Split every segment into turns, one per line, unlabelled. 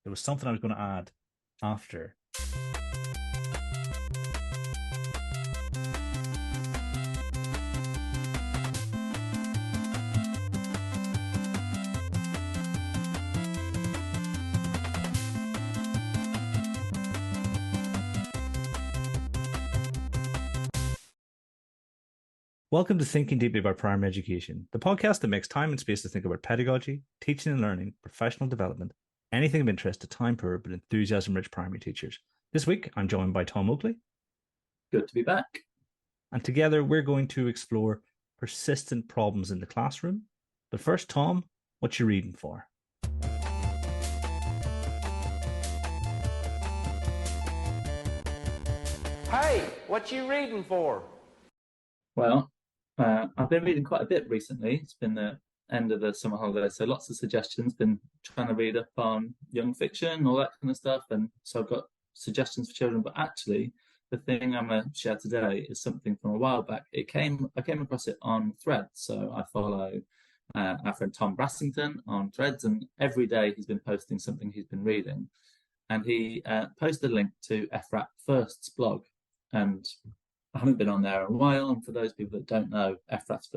There was something I was going to add after. Welcome to Thinking Deeply About Primary Education, the podcast that makes time and space to think about pedagogy, teaching and learning, professional development, anything of interest to time-poor but enthusiasm-rich primary teachers. This week, I'm joined by Tom Oakley.
Good to be back.
And together, we're going to explore persistent problems in the classroom. But first, Tom, what you reading for?
Hey, what you reading for?
Well, I've been reading quite a bit recently. It's been the end of the summer holidays, so lots of suggestions. Been trying to read up on young fiction, all that kind of stuff, and so I've got suggestions for children. But actually, the thing I'm going to share today is something from a while back. I came across it on Threads, so I follow our friend Tom Brassington on Threads, and every day he's been posting something he's been reading, and he posted a link to FRAP First's blog, and I haven't been on there in a while, and for those people that don't know, FRAP's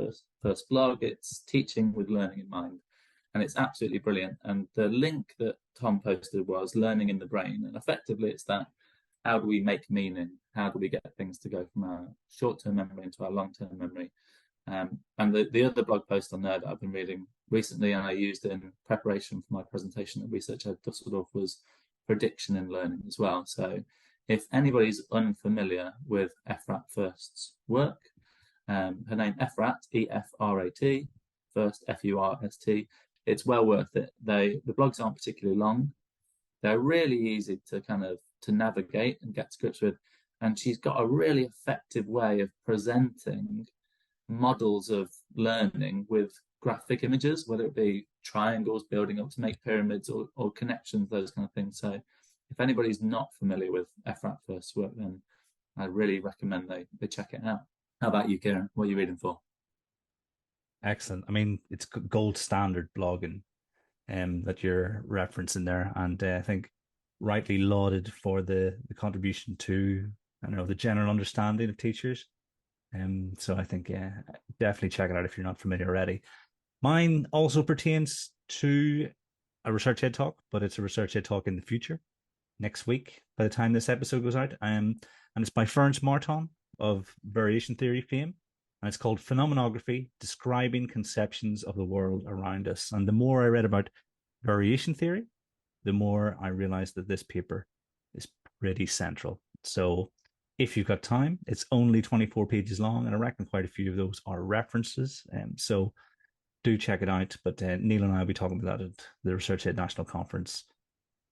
first blog, it's teaching with learning in mind, and it's absolutely brilliant. And the link that Tom posted was learning in the brain, and effectively it's that: how do we make meaning? How do we get things to go from our short-term memory into our long-term memory? And the other blog post on there that I've been reading recently, and I used in preparation for my presentation at Research Ed Dusseldorf, was prediction in learning as well. So if anybody's unfamiliar with FRAP First's work, her name Efrat, E-F-R-A-T, First, F-U-R-S-T, it's well worth it. The blogs aren't particularly long. They're really easy to navigate and get to grips with. And she's got a really effective way of presenting models of learning with graphic images, whether it be triangles building up to make pyramids or connections, those kind of things. So if anybody's not familiar with FRAP First's work, then I really recommend they check it out. How about you, Kieran? What are you reading for?
Excellent. I mean, it's gold standard blogging that you're referencing there. And I think rightly lauded for the contribution to, I don't know, the general understanding of teachers. So I think, yeah, definitely check it out if you're not familiar already. Mine also pertains to a Research Ed talk, but it's a Research Ed talk in the future, next week, by the time this episode goes out. And it's by Ferenc Marton of variation theory fame. And it's called Phenomenography, Describing Conceptions of the World Around Us. And the more I read about variation theory, the more I realized that this paper is pretty central. So if you've got time, it's only 24 pages long, and I reckon quite a few of those are references. So do check it out. But Neil and I will be talking about that at the Research Ed National Conference,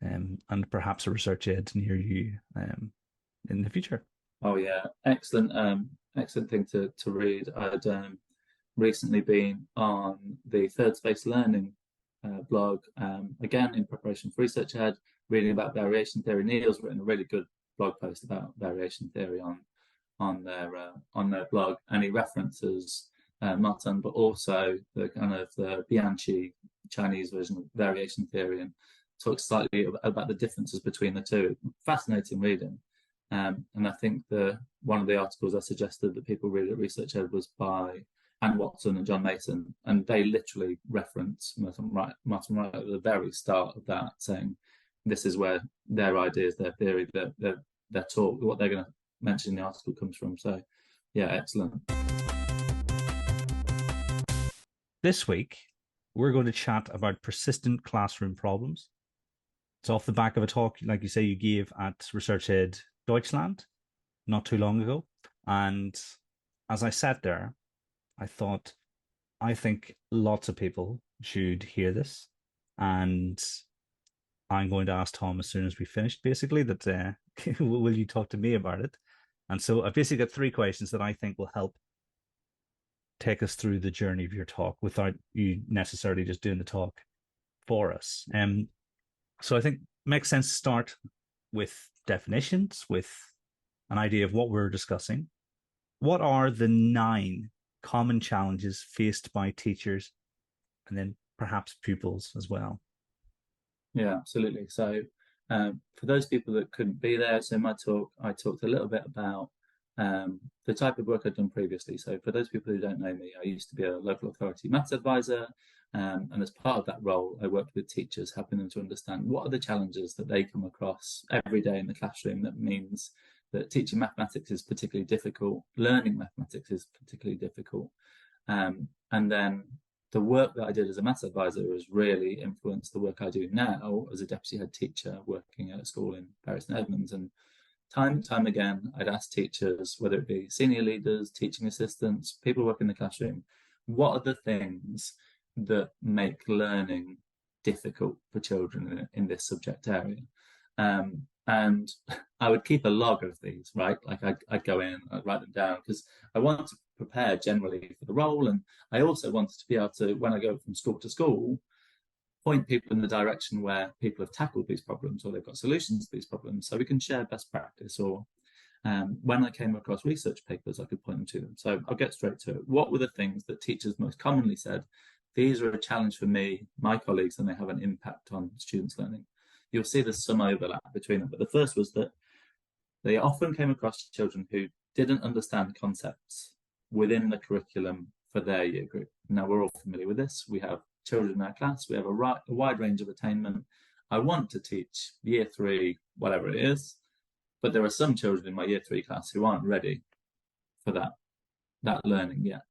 and perhaps a Research Ed near you in the future.
Oh yeah, excellent thing to read. I'd recently been on the Third Space Learning blog, again in preparation for Research Ed, reading about variation theory. Neil's written a really good blog post about variation theory on their blog, and he references Martin, but also the Bianchi Chinese version of variation theory, and talks slightly about the differences between the two. Fascinating reading. And I think one of the articles I suggested that people read at Research Ed was by Anne Watson and John Mason, and they literally reference Martin right at the very start of that, saying this is where their ideas, their theory, their talk, what they're going to mention in the article comes from. So, yeah, excellent.
This week, we're going to chat about persistent classroom problems. It's off the back of a talk, like you say, you gave at Research Ed Deutschland not too long ago. And as I sat there, I think lots of people should hear this. And I'm going to ask Tom as soon as we finished, basically, that will you talk to me about it? And so I've basically got 3 questions that I think will help take us through the journey of your talk without you necessarily just doing the talk for us. So I think it makes sense to start with definitions, with an idea of what we're discussing. What are the 9 common challenges faced by teachers and then perhaps pupils as well?
Yeah, absolutely. So, for those people that couldn't be there, so in my talk, I talked a little bit about the type of work I'd done previously. So, for those people who don't know me, I used to be a local authority maths advisor. And as part of that role, I worked with teachers, helping them to understand what are the challenges that they come across every day in the classroom that means that teaching mathematics is particularly difficult, learning mathematics is particularly difficult. And then the work that I did as a maths advisor has really influenced the work I do now as a deputy head teacher working at a school in Paris and Edmonds. And time and time again, I'd ask teachers, whether it be senior leaders, teaching assistants, people working in the classroom, what are the things that make learning difficult for children in this subject area? And I would keep a log of these, right? Like I'd go in, I'd write them down because I want to prepare generally for the role. And I also wanted to be able to, when I go from school to school, point people in the direction where people have tackled these problems or they've got solutions to these problems so we can share best practice. Or when I came across research papers, I could point them to them. So I'll get straight to it. What were the things that teachers most commonly said? These are a challenge for me, my colleagues, and they have an impact on students' learning. You'll see there's some overlap between them. But the first was that they often came across children who didn't understand concepts within the curriculum for their year group. Now, we're all familiar with this. We have children in our class. We have a wide range of attainment. I want to teach year 3, whatever it is, but there are some children in my year 3 class who aren't ready for that learning yet.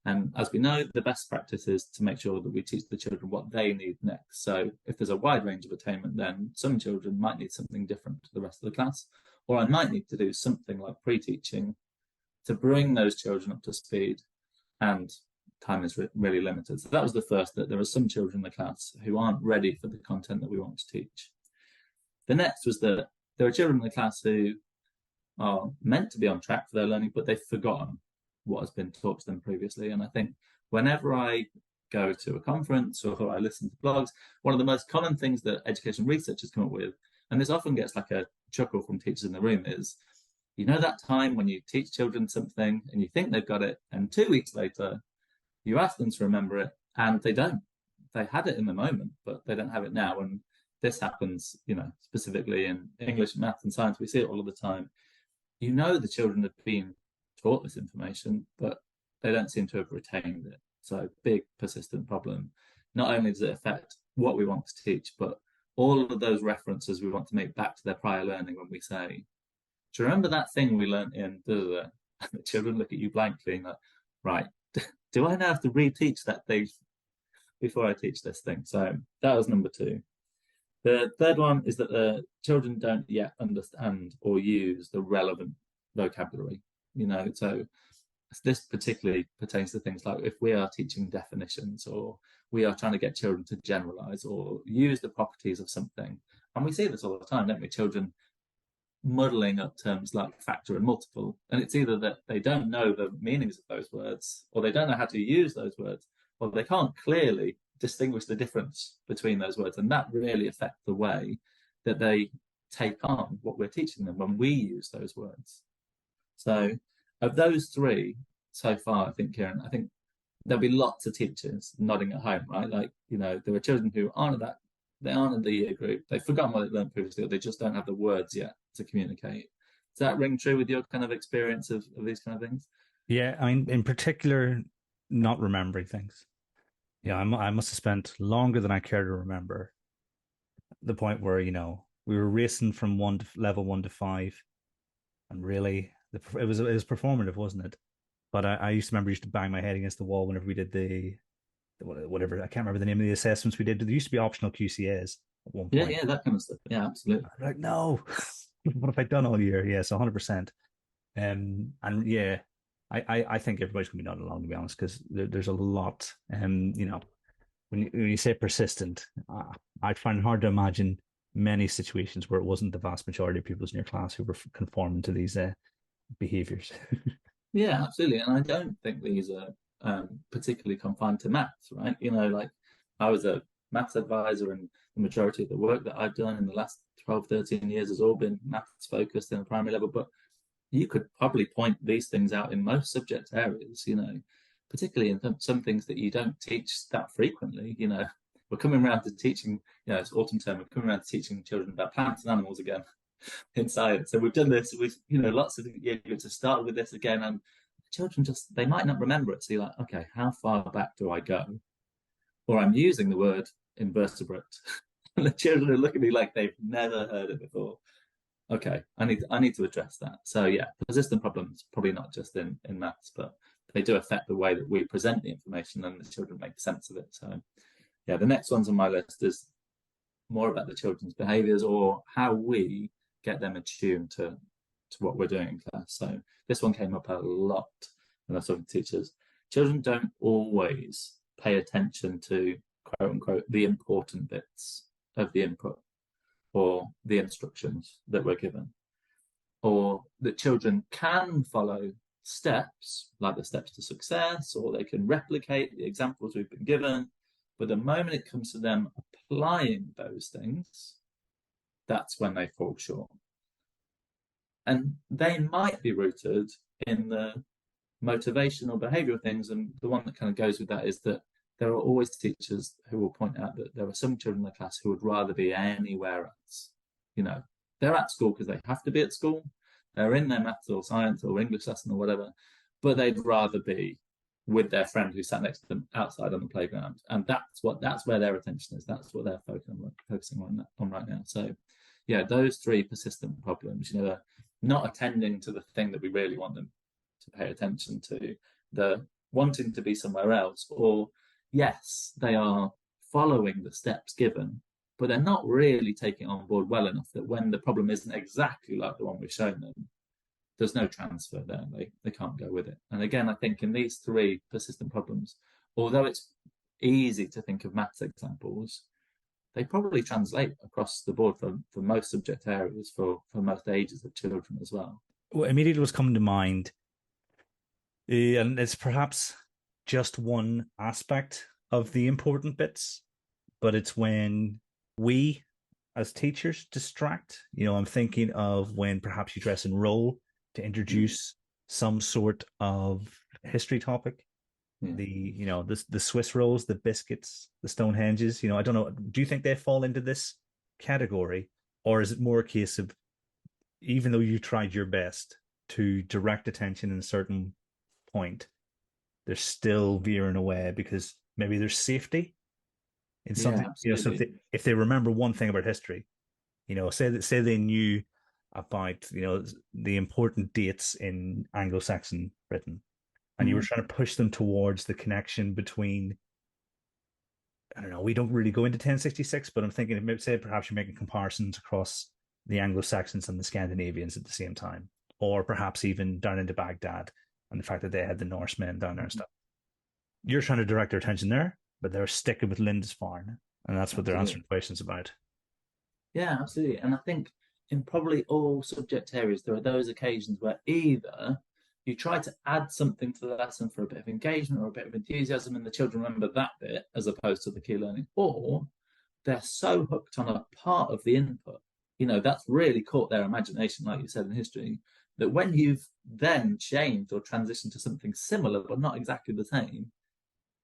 And as we know, the best practice is to make sure that we teach the children what they need next. So if there's a wide range of attainment, then some children might need something different to the rest of the class, or I might need to do something like pre-teaching to bring those children up to speed, and time is really limited. So that was the first, that there are some children in the class who aren't ready for the content that we want to teach. The next was that there are children in the class who are meant to be on track for their learning, but they've forgotten what has been taught to them previously. And I think whenever I go to a conference or I listen to blogs, one of the most common things that education researchers come up with, and this often gets like a chuckle from teachers in the room, is, you know, that time when you teach children something and you think they've got it, and 2 weeks later you ask them to remember it and they don't. They had it in the moment, but they don't have it now. And this happens, you know, specifically in English, math, and science. We see it all of the time. You know, the children have been taught this information, but they don't seem to have retained it. So big persistent problem. Not only does it affect what we want to teach, but all of those references we want to make back to their prior learning. When we say, do you remember that thing we learned in the children look at you blankly and like, right, do I now have to reteach that thing before I teach this thing? So that was number 2. The third one is that the children don't yet understand or use the relevant vocabulary. You know, so this particularly pertains to things like if we are teaching definitions, or we are trying to get children to generalize or use the properties of something. And we see this all the time, don't we? Children muddling up terms like factor and multiple. And it's either that they don't know the meanings of those words, or they don't know how to use those words, or they can't clearly distinguish the difference between those words. And that really affects the way that they take on what we're teaching them when we use those words. So of those 3 so far, I think, Kieran, I think there'll be lots of teachers nodding at home, right? Like, you know, there are children who aren't they aren't in the year group. They've forgotten what they learned previously, or they just don't have the words yet to communicate. Does that ring true with your kind of experience of these kind of things?
Yeah, I mean, in particular, not remembering things. Yeah, I must have spent longer than I care to remember. The point where, you know, we were racing from level 1 to 5, and really, it was performative, wasn't it? But I used to bang my head against the wall whenever we did the whatever, I can't remember the name of the assessments we did. There used to be optional QCAs at one point.
Yeah, that kind of stuff. Yeah, absolutely.
Like, no, what have I done all year? Yeah, so 100%. And yeah, I think everybody's going to be nodding along, to be honest, because there's a lot. You know, when you say persistent, I find it hard to imagine many situations where it wasn't the vast majority of pupils in your class who were conforming to these behaviors.
Yeah, absolutely. And I don't think these are particularly confined to maths, right? You know, like I was a maths advisor, and the majority of the work that I've done in the last 12, 13 years has all been maths focused in the primary level. But you could probably point these things out in most subject areas, you know, particularly in some things that you don't teach that frequently. You know, we're coming around to teaching, it's autumn term, we're coming around to teaching children about plants and animals again in science. So we've done this with, lots of year groups have started with this again, and children they might not remember it. So you're like, okay, how far back do I go? Or I'm using the word invertebrate. And the children are looking at me like they've never heard it before. Okay, I need to address that. So yeah, persistent problems, probably not just in maths, but they do affect the way that we present the information and the children make sense of it. So yeah, the next ones on my list is more about the children's behaviors or how we get them attuned to what we're doing in class. So this one came up a lot when I was talking to teachers. Children don't always pay attention to, quote unquote, the important bits of the input or the instructions that we're given, or that children can follow steps like the steps to success, or they can replicate the examples we've been given. But the moment it comes to them applying those things, that's when they fall short. And they might be rooted in the motivational behavioral things. And the one that kind of goes with that is that there are always teachers who will point out that there are some children in the class who would rather be anywhere else. They're at school because they have to be at school. They're in their maths or science or English lesson or whatever, but they'd rather be with their friend who sat next to them outside on the playground. And that's where their attention is. That's what they're focusing on right now. So yeah, those three persistent problems, not attending to the thing that we really want them to pay attention to, the wanting to be somewhere else, or yes, they are following the steps given, but they're not really taking it on board well enough that when the problem isn't exactly like the one we've shown them, there's no transfer there. They can't go with it. And again, I think in these three persistent problems, although it's easy to think of maths examples, they probably translate across the board for most subject areas for most ages of children as well.
What immediately was coming to mind, and it's perhaps just one aspect of the important bits, but it's when we as teachers distract. I'm thinking of when perhaps you dress and roll to introduce some sort of history topic. The Swiss rolls, the biscuits, the Stonehenges. I don't know. Do you think they fall into this category, or is it more a case of, even though you tried your best to direct attention in a certain point, they're still veering away because maybe there's safety in something? So if they remember one thing about history, say they knew about the important dates in Anglo-Saxon Britain, and you were trying to push them towards the connection between, I don't know, we don't really go into 1066, but I'm thinking, say perhaps you're making comparisons across the Anglo-Saxons and the Scandinavians at the same time, or perhaps even down into Baghdad and the fact that they had the Norsemen down there and stuff. You're trying to direct their attention there, but they're sticking with Lindisfarne, and that's what they're answering questions about.
Yeah, absolutely. And I think in probably all subject areas, there are those occasions where either you try to add something to the lesson for a bit of engagement or a bit of enthusiasm, and the children remember that bit as opposed to the key learning, or they're so hooked on a part of the input, that's really caught their imagination, like you said in history, that when you've then changed or transitioned to something similar but not exactly the same,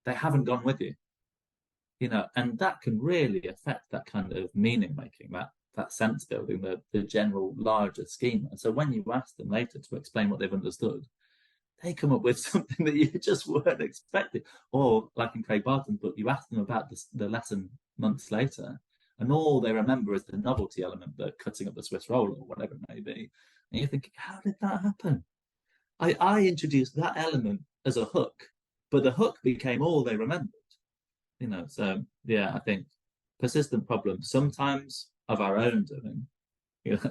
they haven't gone with you. And that can really affect that kind of meaning making, that sense building, the general larger schema. So when you ask them later to explain what they've understood, they come up with something that you just weren't expecting. Or like in Craig Barton's book, you ask them about the lesson months later, and all they remember is the novelty element, the cutting up the Swiss roll or whatever it may be. And you're thinking, how did that happen? I introduced that element as a hook, but the hook became all they remembered. So yeah, I think persistent problems, sometimes of our own doing,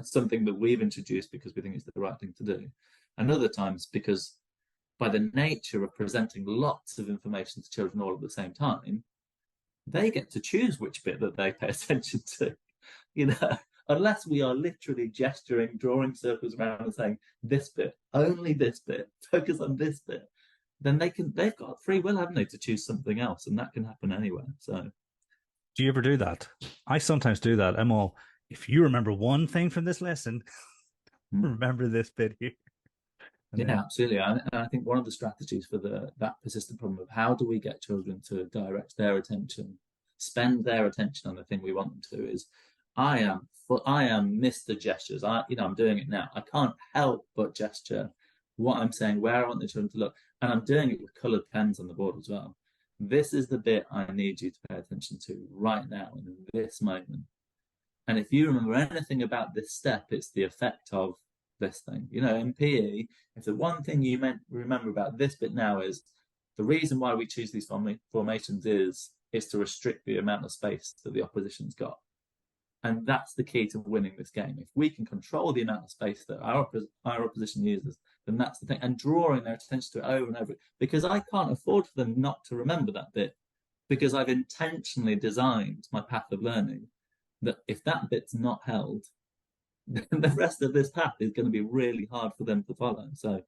something that we've introduced because we think it's the right thing to do, and other times because by the nature of presenting lots of information to children all at the same time, they get to choose which bit that they pay attention to. Unless we are literally gesturing, drawing circles around and saying this bit, only this bit, focus on this bit, then they've got free will, haven't they, to choose something else, and that can happen anywhere. So
do you ever do that? I sometimes do that. I'm all, if you remember one thing from this lesson, remember this bit here.
Yeah, absolutely. And I think one of the strategies for that persistent problem of how do we get children to direct their attention spend their attention on the thing we want them to, is I am Mr. Gestures. I'm doing it now. I can't help but gesture what I'm saying, where I want the children to look, and I'm doing it with coloured pens on the board as well. This is the bit I need you to pay attention to right now in this moment. And if you remember anything about this step, it's the effect of this thing. In PE, if the one thing you remember about this bit now is the reason why we choose these formations is to restrict the amount of space that the opposition's got. And that's the key to winning this game. If we can control the amount of space that our opposition uses, then that's the thing. And drawing their attention to it over and over, because I can't afford for them not to remember that bit, because I've intentionally designed my path of learning that if that bit's not held, then the rest of this path is going to be really hard for them to follow. So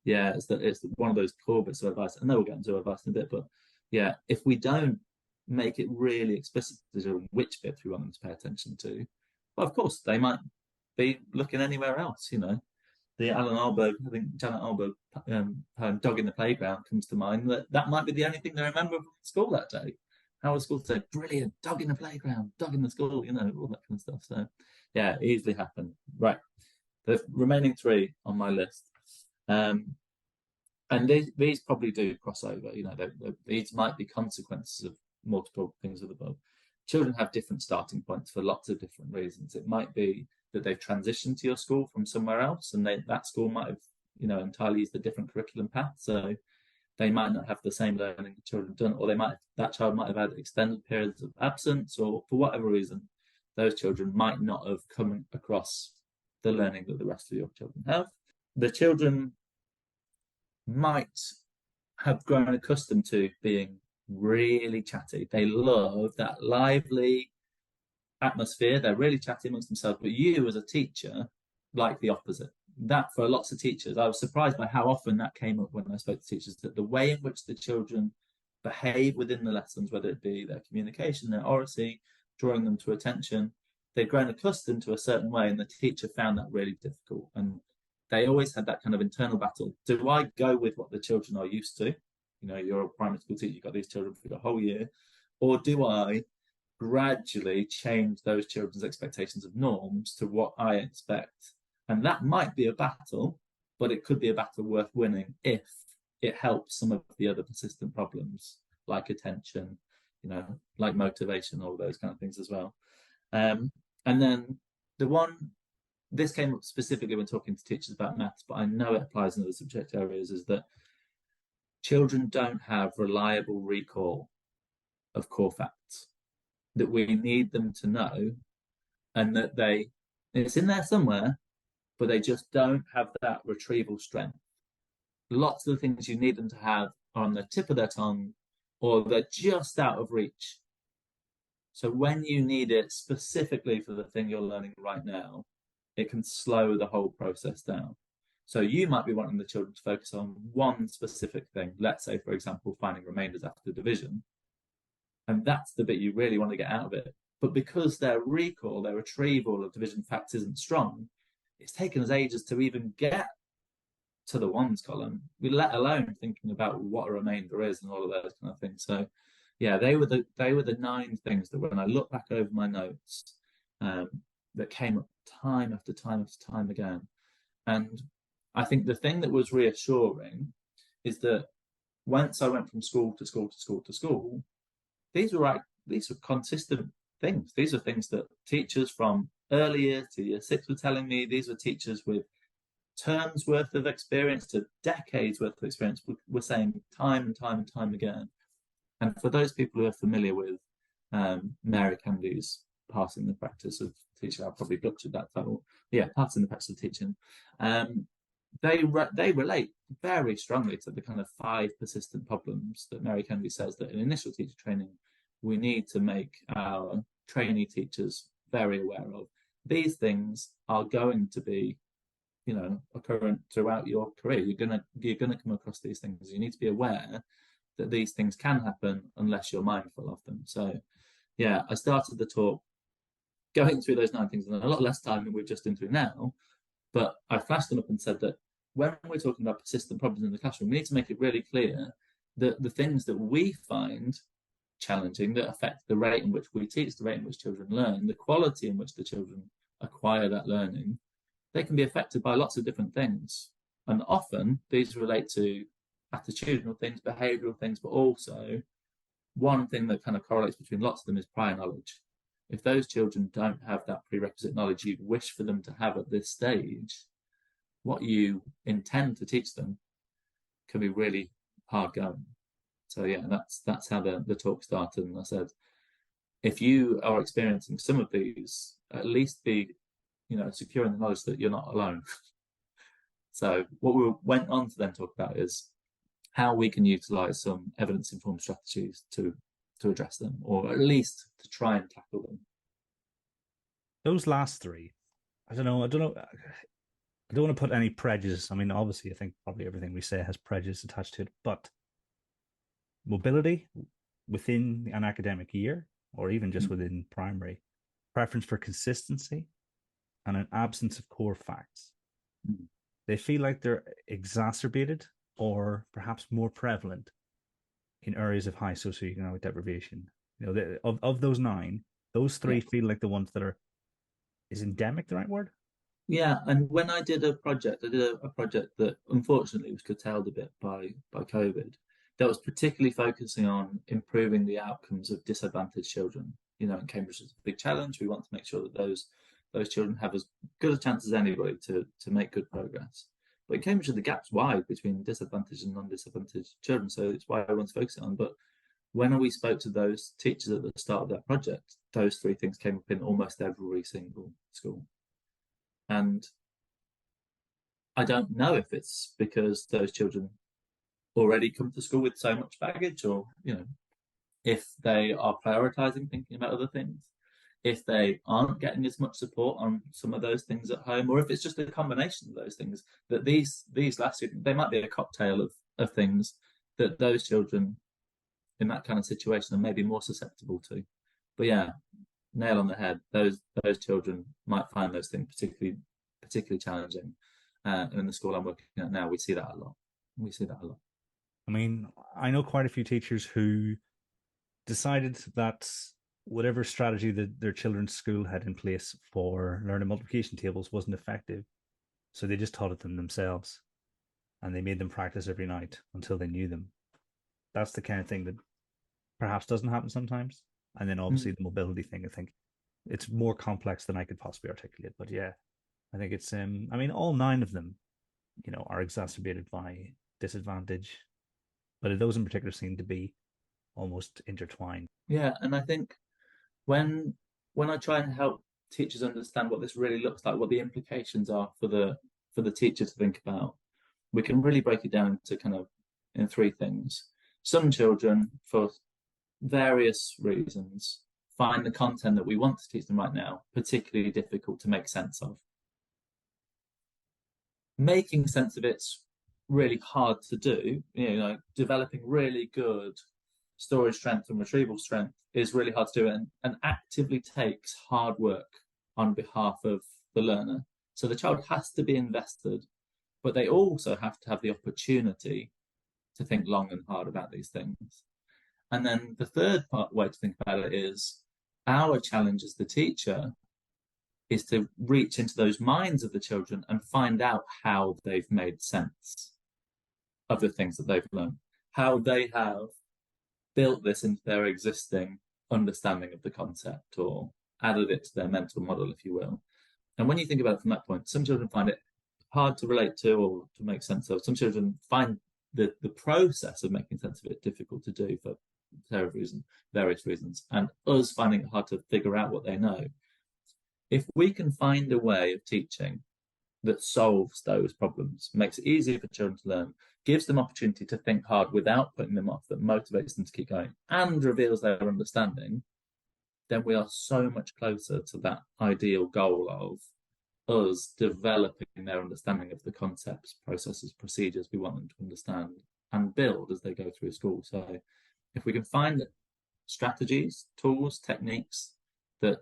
yeah, it's one of those core bits of advice. I know we'll get into advice in a bit, but yeah, if we don't make it really explicit to which bits we want them to pay attention to, well, of course they might be looking anywhere else. The Alan Alberg, I think Janet Alberg poem "Dog in the Playground" comes to mind. That might be the only thing they remember from school that day. How was school today? Brilliant, dog in the playground, dog in the school, all that kind of stuff. So yeah, easily happen. Right, the remaining 3 on my list, and these probably do cross over. These might be consequences of multiple things of the above. Children have different starting points for lots of different reasons. It might be that they've transitioned to your school from somewhere else, and that school might have entirely used a different curriculum path, so they might not have the same learning the children have done, or that child might have had extended periods of absence, or for whatever reason those children might not have come across the learning that the rest of your children have. The children might have grown accustomed to being really chatty. They love that lively atmosphere. They're really chatty amongst themselves, but you as a teacher like the opposite. That, for lots of teachers, I was surprised by how often that came up when I spoke to teachers, that the way in which the children behave within the lessons, whether it be their communication, their oracy, drawing them to attention, they'd grown accustomed to a certain way, and the teacher found that really difficult. And they always had that kind of internal battle. Do I go with what the children are used to? You're a primary school teacher, you've got these children for the whole year. Or do I gradually change those children's expectations of norms to what I expect? And that might be a battle, but it could be a battle worth winning if it helps some of the other persistent problems, like attention, like motivation, all those kind of things as well. And then this came up specifically when talking to teachers about maths, but I know it applies in other subject areas, is that children don't have reliable recall of core facts that we need them to know, and that it's in there somewhere, but they just don't have that retrieval strength. Lots of the things you need them to have are on the tip of their tongue, or they're just out of reach. So when you need it specifically for the thing you're learning right now, it can slow the whole process down. So you might be wanting the children to focus on one specific thing. Let's say, for example, finding remainders after division. And that's the bit you really want to get out of it. But because their recall, their retrieval of division facts isn't strong, it's taken us ages to even get to the ones column, let alone thinking about what a remainder is and all of those kind of things. So yeah, they were the 9 things that when I look back over my notes, that came up time after time after time again. And I think the thing that was reassuring is that once I went from school to school to school to school, these were consistent things. These are things that teachers from early year to year 6 were telling me. These were teachers with terms worth of experience to decades worth of experience were saying time and time and time again. And for those people who are familiar with Mary Candy's Passing the Practice of Teaching, I've probably butchered that title. Yeah, Passing the Practice of Teaching. They relate very strongly to the kind of 5 persistent problems that Mary Candy says that in initial teacher training we need to make our trainee teachers very aware of. These things are going to be, occurrent throughout your career. You're gonna come across these things. You need to be aware that these things can happen unless you're mindful of them. So yeah, I started the talk going through those 9 things in a lot less time than we've just been through now. But I flashed them up and said that when we're talking about persistent problems in the classroom, we need to make it really clear that the things that we find challenging that affect the rate in which we teach, the rate in which children learn, the quality in which the children acquire that learning, they can be affected by lots of different things. And often these relate to attitudinal things, behavioral things, but also one thing that kind of correlates between lots of them is prior knowledge. If those children don't have that prerequisite knowledge you'd wish for them to have at this stage, what you intend to teach them can be really hard going. So yeah, that's how the talk started. And I said, if you are experiencing some of these, at least be, secure in the knowledge that you're not alone. So what we went on to then talk about is how we can utilize some evidence-informed strategies to address them, or at least to try and tackle them.
Those last three, I don't know. I don't want to put any prejudice. I mean, obviously, I think probably everything we say has prejudice attached to it, but mobility within an academic year, or even just within primary, preference for consistency, and an absence of core facts. They feel like they're exacerbated or perhaps more prevalent in areas of high socioeconomic deprivation. Of those 9, those 3 feel like the ones that are, is endemic the right word?
Yeah, and when I did a project, that unfortunately was curtailed a bit by COVID, that was particularly focusing on improving the outcomes of disadvantaged children. In Cambridge is a big challenge. We want to make sure that those children have as good a chance as anybody to make good progress. But in Cambridge, the gap's wide between disadvantaged and non-disadvantaged children, so it's why I want to focus on. But when we spoke to those teachers at the start of that project, those 3 things came up in almost every single school. And I don't know if it's because those children already come to school with so much baggage, or, if they are prioritizing thinking about other things, if they aren't getting as much support on some of those things at home, or if it's just a combination of those things, that these last students, they might be a cocktail of things that those children in that kind of situation are maybe more susceptible to. But yeah, nail on the head. Those children might find those things particularly challenging. And in the school I'm working at now, we see that a lot.
I mean, I know quite a few teachers who decided that whatever strategy that their children's school had in place for learning multiplication tables wasn't effective. So they just taught it them themselves, and they made them practice every night until they knew them. That's the kind of thing that perhaps doesn't happen sometimes. And then obviously the mobility thing, I think it's more complex than I could possibly articulate. But yeah, I think it's, I mean, all 9 of them, are exacerbated by disadvantage, but those in particular seem to be almost intertwined.
Yeah, and I think when I try and help teachers understand what this really looks like, what the implications are for the teacher to think about, we can really break it down to kind of in 3 things. Some children, for various reasons, find the content that we want to teach them right now particularly difficult to make sense of. Making sense of it's really hard to do. Developing really good storage strength and retrieval strength is really hard to do, and actively takes hard work on behalf of the learner. So the child has to be invested, but they also have to have the opportunity to think long and hard about these things. And then the third way to think about it is our challenge as the teacher is to reach into those minds of the children and find out how they've made sense of the things that they've learned, how they have built this into their existing understanding of the concept, or added it to their mental model, if you will. And when you think about it from that point, some children find it hard to relate to or to make sense of. Some children find the process of making sense of it difficult to do for various reasons, and us finding it hard to figure out what they know. If we can find a way of teaching that solves those problems, makes it easier for children to learn, gives them opportunity to think hard without putting them off, that motivates them to keep going, and reveals their understanding, then we are so much closer to that ideal goal of us developing their understanding of the concepts, processes, procedures we want them to understand and build as they go through school. So if we can find strategies, tools, techniques that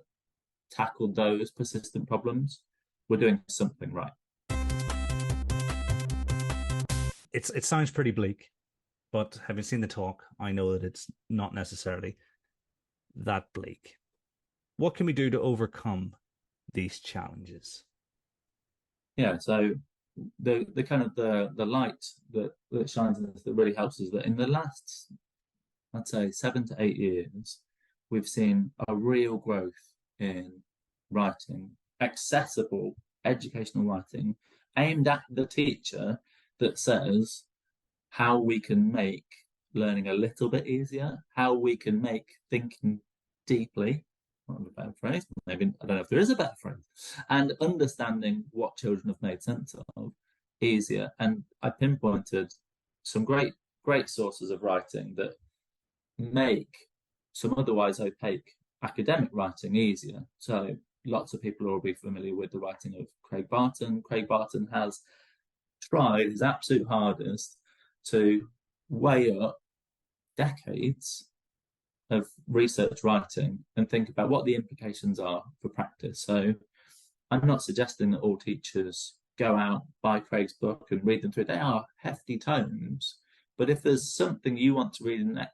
tackle those persistent problems, we're doing something right.
It sounds pretty bleak, but having seen the talk, I know that it's not necessarily. that bleak. What can we do to overcome these challenges?
Yeah, so the kind of the light that shines in this that really helps is that in the last, I'd say, 7 to 8 years, we've seen a real growth in writing, accessible educational writing aimed at the teacher, that says how we can make learning a little bit easier, how we can make thinking deeply, not a better phrase, maybe, I don't know if there is a better phrase, and understanding what children have made sense of easier. And I pinpointed some great sources of writing that make some otherwise opaque academic writing easier. So lots of people will be familiar with the writing of Craig Barton. Craig Barton has tried his absolute hardest to weigh up decades of research writing and think about what the implications are for practice. So I'm not suggesting that all teachers go out, buy Craig's book and read them through. They are hefty tomes. But if there's something you want to read in,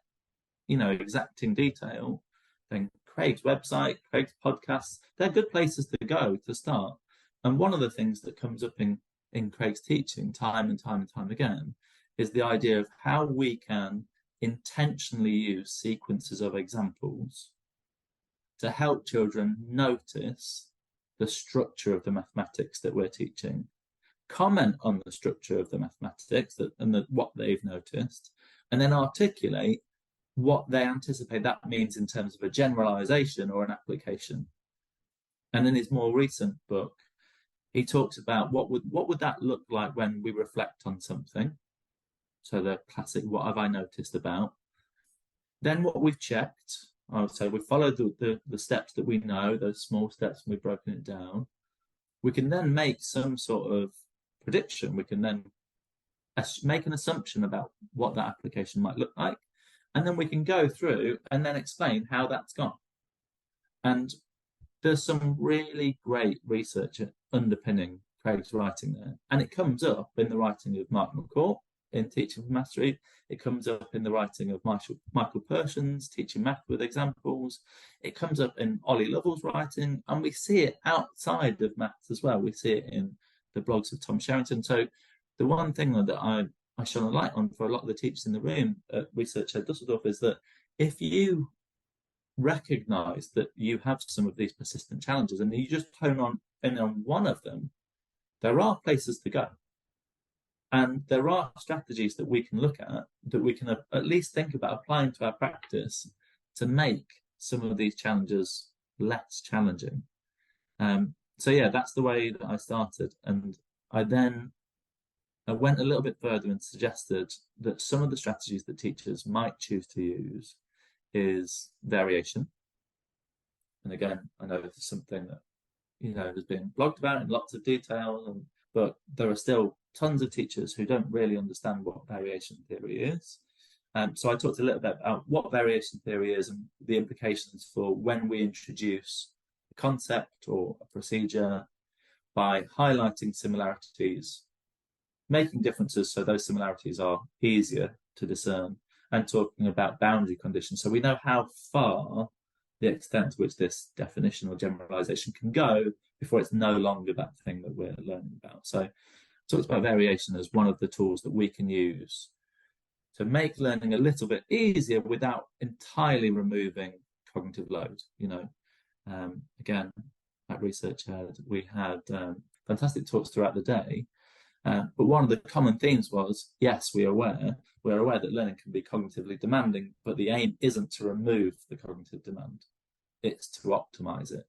exacting detail, then Craig's website, Craig's podcasts, they're good places to go to start. And one of the things that comes up in Craig's teaching time and time again is the idea of how we can intentionally use sequences of examples to help children notice the structure of the mathematics that we're teaching, comment on the structure of the mathematics what they've noticed, and then articulate what they anticipate that means in terms of a generalization or an application. And in his more recent book, he talks about what would that look like when we reflect on something. So the classic, what have I noticed about? Then what we've checked, I would say we've followed the steps that we know, those small steps, and we've broken it down. We can then make some sort of prediction. We can then make an assumption about what that application might look like. And then we can go through and then explain how that's gone. And there's some really great research underpinning Craig's writing there. And it comes up in the writing of Mark McCourt in Teaching for Mastery. It comes up in the writing of Michael Pershins, Teaching Math with Examples. It comes up in Ollie Lovell's writing, and we see it outside of maths as well. We see it in the blogs of Tom Sherrington. So the one thing that I shone a light on for a lot of the teachers in the room at Research Ed Dusseldorf is that if you recognize that you have some of these persistent challenges and you just hone in on one of them, there are places to go. And there are strategies that we can look at, that we can at least think about applying to our practice to make some of these challenges less challenging. So yeah, that's the way that I started. And I went a little bit further and suggested that some of the strategies that teachers might choose to use is variation. And again, I know this is something that has been blogged about in lots of detail, but there are still tons of teachers who don't really understand what variation theory is. So I talked a little bit about what variation theory is and the implications for when we introduce a concept or a procedure by highlighting similarities, making differences so those similarities are easier to discern, and talking about boundary conditions. So we know how far the extent to which this definition or generalization can go before it's no longer that thing that we're learning about. So I talked about variation as one of the tools that we can use to make learning a little bit easier without entirely removing cognitive load. Again, at Research Ed, we had fantastic talks throughout the day. But one of the common themes was, yes, we're aware that learning can be cognitively demanding, but the aim isn't to remove the cognitive demand, it's to optimize it.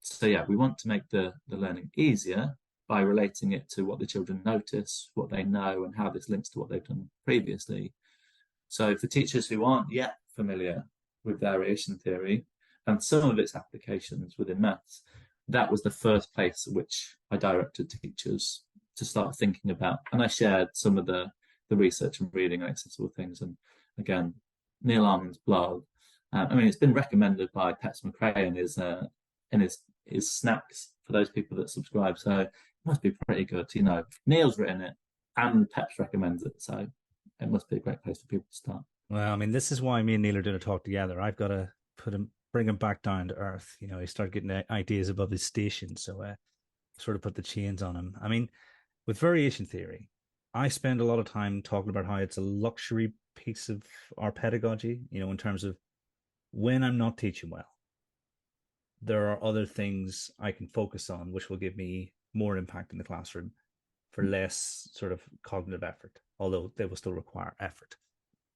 So yeah, we want to make the learning easier by relating it to what the children notice, what they know, and how this links to what they've done previously. So for teachers who aren't yet familiar with variation theory and some of its applications within maths, that was the first place at which I directed teachers to start thinking about. And I shared some of the research and reading and accessible things. And again, Neil Armand's blog, it's been recommended by Peps McRae in his snacks for those people that subscribe. So it must be pretty good. Neil's written it and Peps recommends it. So it must be a great place for people to start.
Well, this is why me and Neil are doing a talk together. I've got a bring him back down to earth. You know, he started getting ideas above his station. So sort of put the chains on him. I mean, with variation theory, I spend a lot of time talking about how it's a luxury piece of our pedagogy, you know, in terms of when I'm not teaching well, there are other things I can focus on which will give me more impact in the classroom for less sort of cognitive effort, although they will still require effort.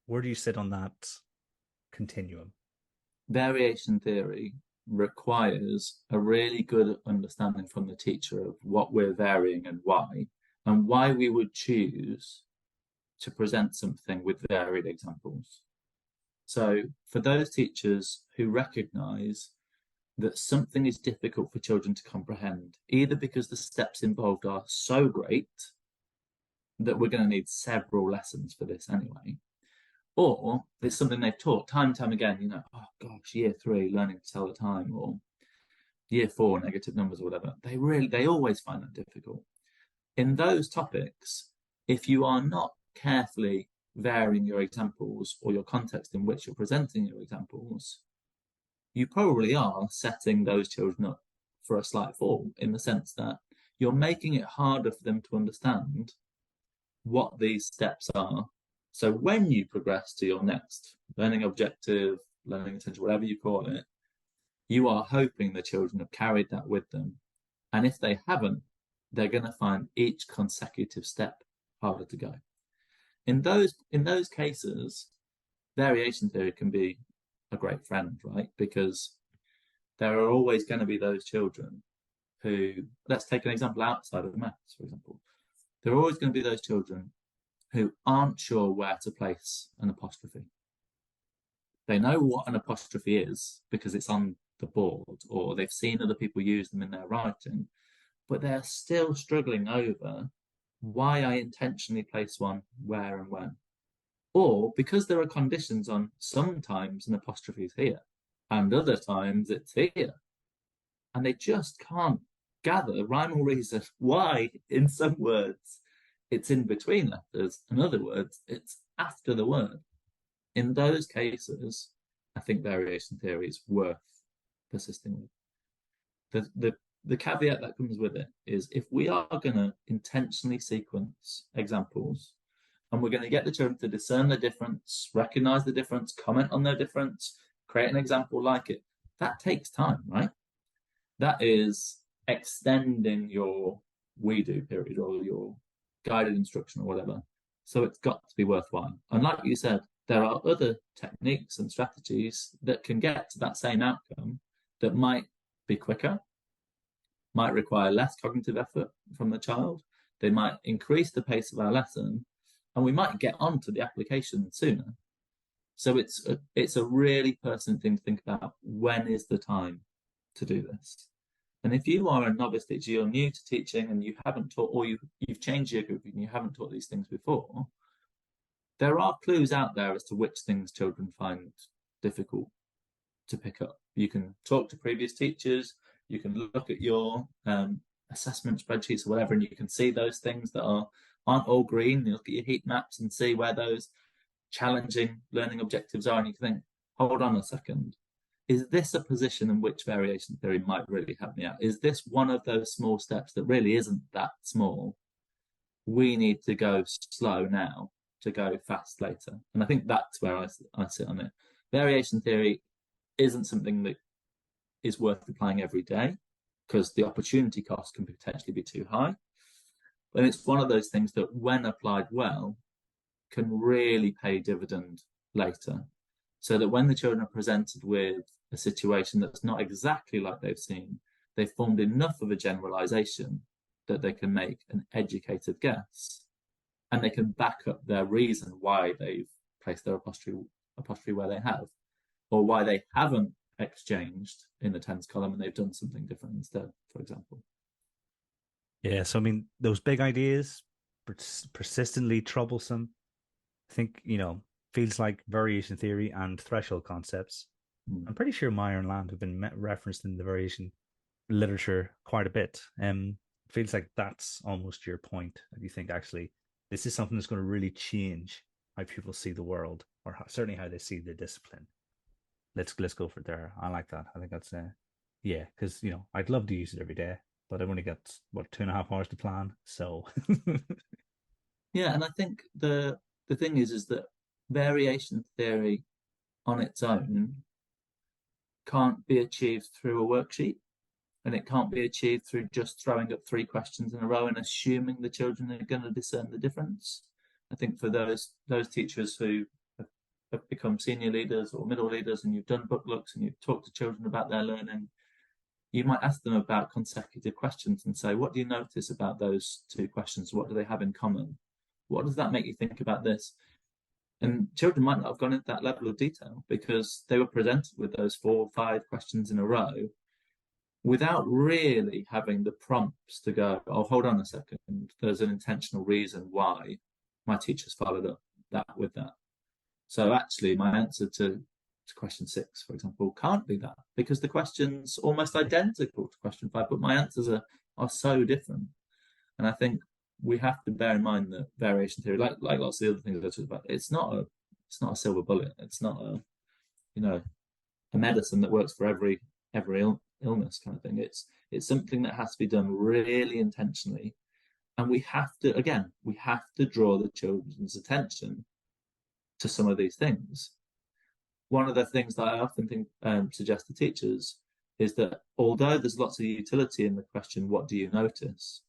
Where do you sit on that continuum?
Variation theory requires a really good understanding from the teacher of what we're varying and why we would choose to present something with varied examples. So for those teachers who recognize that something is difficult for children to comprehend, either because the steps involved are so great that we're going to need several lessons for this anyway, or there's something they've taught time and time again, you know, oh gosh, year 3, learning to tell the time, or year 4, negative numbers or whatever. They always find that difficult. In those topics, if you are not carefully varying your examples or your context in which you're presenting your examples, you probably are setting those children up for a slight fall, in the sense that you're making it harder for them to understand what these steps are. So when you progress to your next learning objective, learning intention, whatever you call it, you are hoping the children have carried that with them. And if they haven't, they're going to find each consecutive step harder to go. In those cases, variation theory can be a great friend, right? Because there are always going to be those children who, let's take an example outside of maths, for example. There are always going to be those children who aren't sure where to place an apostrophe. They know what an apostrophe is because it's on the board, or they've seen other people use them in their writing, but they're still struggling over why I intentionally place one where and when. Or because there are conditions on sometimes an apostrophe is here and other times it's here. And they just can't gather rhyme or reason why in some words it's in between letters, in other words, it's after the word. In those cases, I think variation theory is worth persisting with. The caveat that comes with it is if we are going to intentionally sequence examples and we're going to get the children to discern the difference, recognize the difference, comment on their difference, create an example like it, that takes time, right? That is extending your we do period or your guided instruction or whatever. So it's got to be worthwhile. And like you said, there are other techniques and strategies that can get to that same outcome that might be quicker, might require less cognitive effort from the child. They might increase the pace of our lesson, and we might get on to the application sooner. So it's a really pertinent thing to think about. When is the time to do this? And if you are a novice teacher, you're new to teaching and you haven't taught, or you've changed your group and you haven't taught these things before, there are clues out there as to which things children find difficult to pick up. You can talk to previous teachers, you can look at your assessment spreadsheets or whatever, and you can see those things that aren't all green. You look at your heat maps and see where those challenging learning objectives are, and you can think, hold on a second, is this a position in which variation theory might really help me out? Is this one of those small steps that really isn't that small? We need to go slow now to go fast later. And I think that's where I sit on it. Variation theory isn't something that is worth applying every day because the opportunity cost can potentially be too high. But it's one of those things that when applied well can really pay dividend later. So that when the children are presented with a situation that's not exactly like they've seen, they've formed enough of a generalization that they can make an educated guess, and they can back up their reason why they've placed their apostrophe where they have, or why they haven't exchanged in the tens column and they've done something different instead, for example.
Yeah, so I mean, those big ideas, persistently troublesome, I think, feels like variation theory and threshold concepts. I'm pretty sure Meyer and Land have been referenced in the variation literature quite a bit. Feels like that's almost your point. You think actually this is something that's going to really change how people see the world, or certainly how they see the discipline. let's go for it there. I like that. I think that's yeah, because I'd love to use it every day, but I've only got what 2.5 hours to plan. So
Yeah, and I think the thing is that variation theory on its own can't be achieved through a worksheet, and it can't be achieved through just throwing up 3 questions in a row and assuming the children are going to discern the difference. I think for those teachers who have become senior leaders or middle leaders, and you've done book looks and you've talked to children about their learning, you might ask them about consecutive questions and say, what do you notice about those 2 questions? What do they have in common? What does that make you think about this? And children might not have gone into that level of detail because they were presented with those 4 or 5 questions in a row without really having the prompts to go, oh, hold on a second, there's an intentional reason why my teacher's followed up that with that. So actually, my answer to question 6, for example, can't be that, because the question's almost identical to question 5, but my answers are so different. And I think we have to bear in mind that variation theory, like lots of the other things I talked about, it's not a silver bullet. It's not a medicine that works for every illness kind of thing. It's something that has to be done really intentionally, and we have to draw the children's attention to some of these things. One of the things that I often think suggest to teachers is that although there's lots of utility in the question, what do you notice?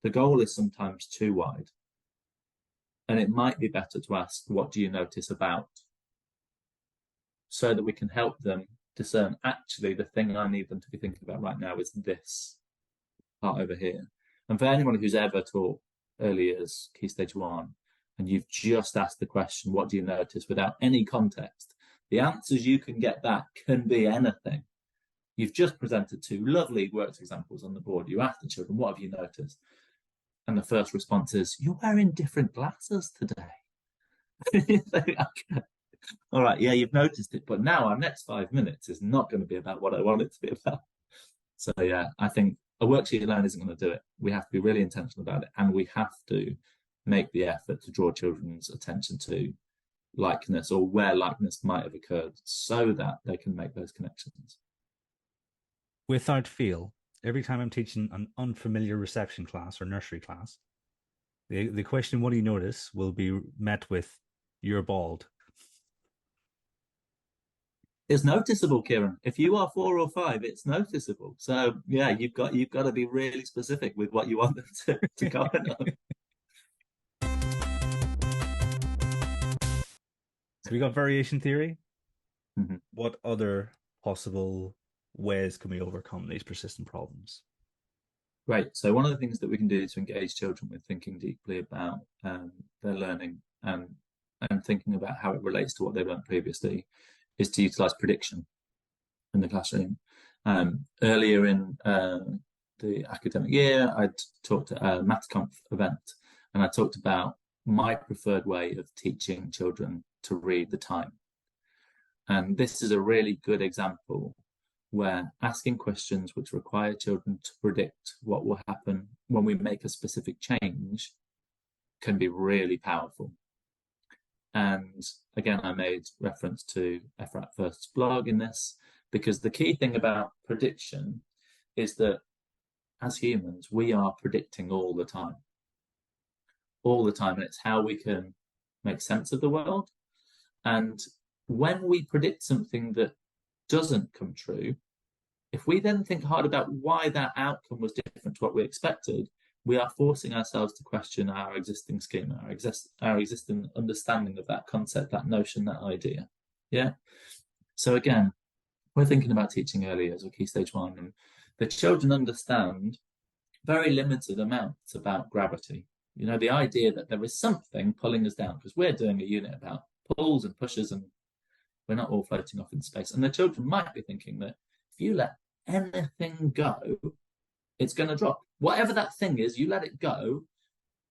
The goal is sometimes too wide. And it might be better to ask, what do you notice about? So that we can help them discern, actually, the thing I need them to be thinking about right now is this part over here. And for anyone who's ever taught early years, Key Stage 1, and you've just asked the question, what do you notice, without any context, the answers you can get back can be anything. You've just presented 2 lovely works examples on the board. You ask the children, what have you noticed? And the first response is, you're wearing different glasses today. All right, yeah, you've noticed it, but now our next 5 minutes is not going to be about what I want it to be about. So yeah, I think a worksheet alone isn't going to do it. We have to be really intentional about it, and we have to make the effort to draw children's attention to likeness, or where likeness might have occurred, so that they can make those connections.
without fail, every time I'm teaching an unfamiliar reception class or nursery class, the question, what do you notice, will be met with, you're bald.
It's noticeable, Kieran. If you are 4 or 5, it's noticeable. So yeah, you've got to be really specific with what you want them to comment on.
So we got variation theory.
Mm-hmm.
What other possible ways can we overcome these persistent problems?
Right. So one of the things that we can do to engage children with thinking deeply about their learning and thinking about how it relates to what they've learned previously is to utilize prediction in the classroom. Earlier in the academic year, I'd talked at a MathConf event, and I talked about my preferred way of teaching children to read the time. And this is a really good example where asking questions which require children to predict what will happen when we make a specific change can be really powerful. And again, I made reference to Efrat First's blog in this, because the key thing about prediction is that as humans, we are predicting all the time. All the time. And it's how we can make sense of the world. And when we predict something that doesn't come true, if we then think hard about why that outcome was different to what we expected, we are forcing ourselves to question our existing schema, our existing understanding of that concept, that notion, that idea. Yeah. So again, we're thinking about teaching early years or Key Stage 1, and the children understand very limited amounts about gravity. The idea that there is something pulling us down, because we're doing a unit about pulls and pushes, and we're not all floating off in space. And the children might be thinking that if you let anything go, it's going to drop. Whatever that thing is, you let it go,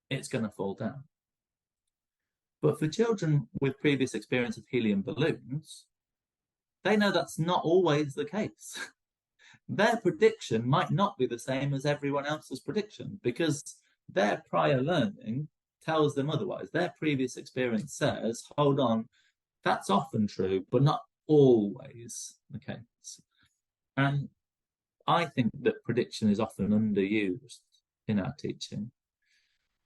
it's going to fall down. But for children with previous experience of helium balloons, they know that's not always the case. Their prediction might not be the same as everyone else's prediction, because their prior learning tells them otherwise. Their previous experience says, hold on, that's often true, but not always the case. And I think that prediction is often underused in our teaching,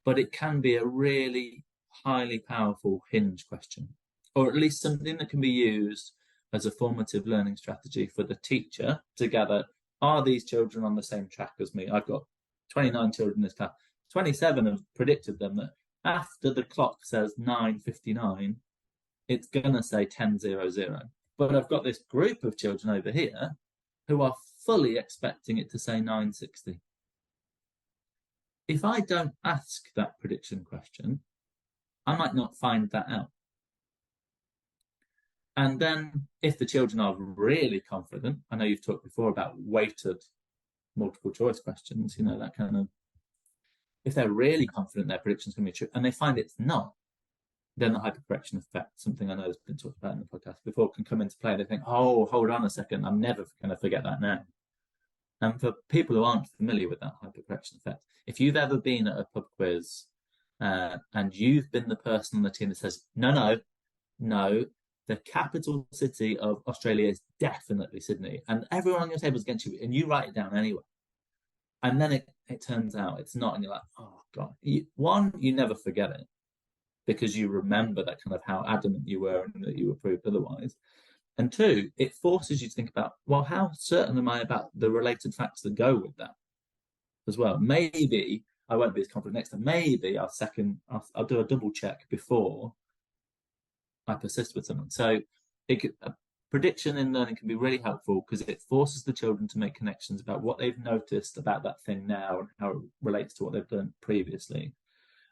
but it can be a really highly powerful hinge question, or at least something that can be used as a formative learning strategy for the teacher to gather, are these children on the same track as me? I've got 29 children in this class. 27 have predicted them that after the clock says 9:59, it's going to say 10:00. But I've got this group of children over here who are fully expecting it to say 9:60. If I don't ask that prediction question, I might not find that out. And then if the children are really confident, I know you've talked before about weighted multiple choice questions, that kind of, if they're really confident their prediction's going to be true and they find it's not, then the hypercorrection effect, something I know has been talked about in the podcast before, can come into play. They think, oh, hold on a second, I'm never going to forget that now. And for people who aren't familiar with that hypercorrection effect, if you've ever been at a pub quiz and you've been the person on the team that says, no, the capital city of Australia is definitely Sydney, and everyone on your table is against you, and you write it down anyway. And then it turns out it's not, and you're like, oh, God. You never forget it because you remember that kind of how adamant you were and that you were proved otherwise. And two, it forces you to think about, well, how certain am I about the related facts that go with that as well? Maybe I won't be as confident next time. Maybe I'll do a double check before I persist with something. So a prediction in learning can be really helpful because it forces the children to make connections about what they've noticed about that thing now and how it relates to what they've done previously.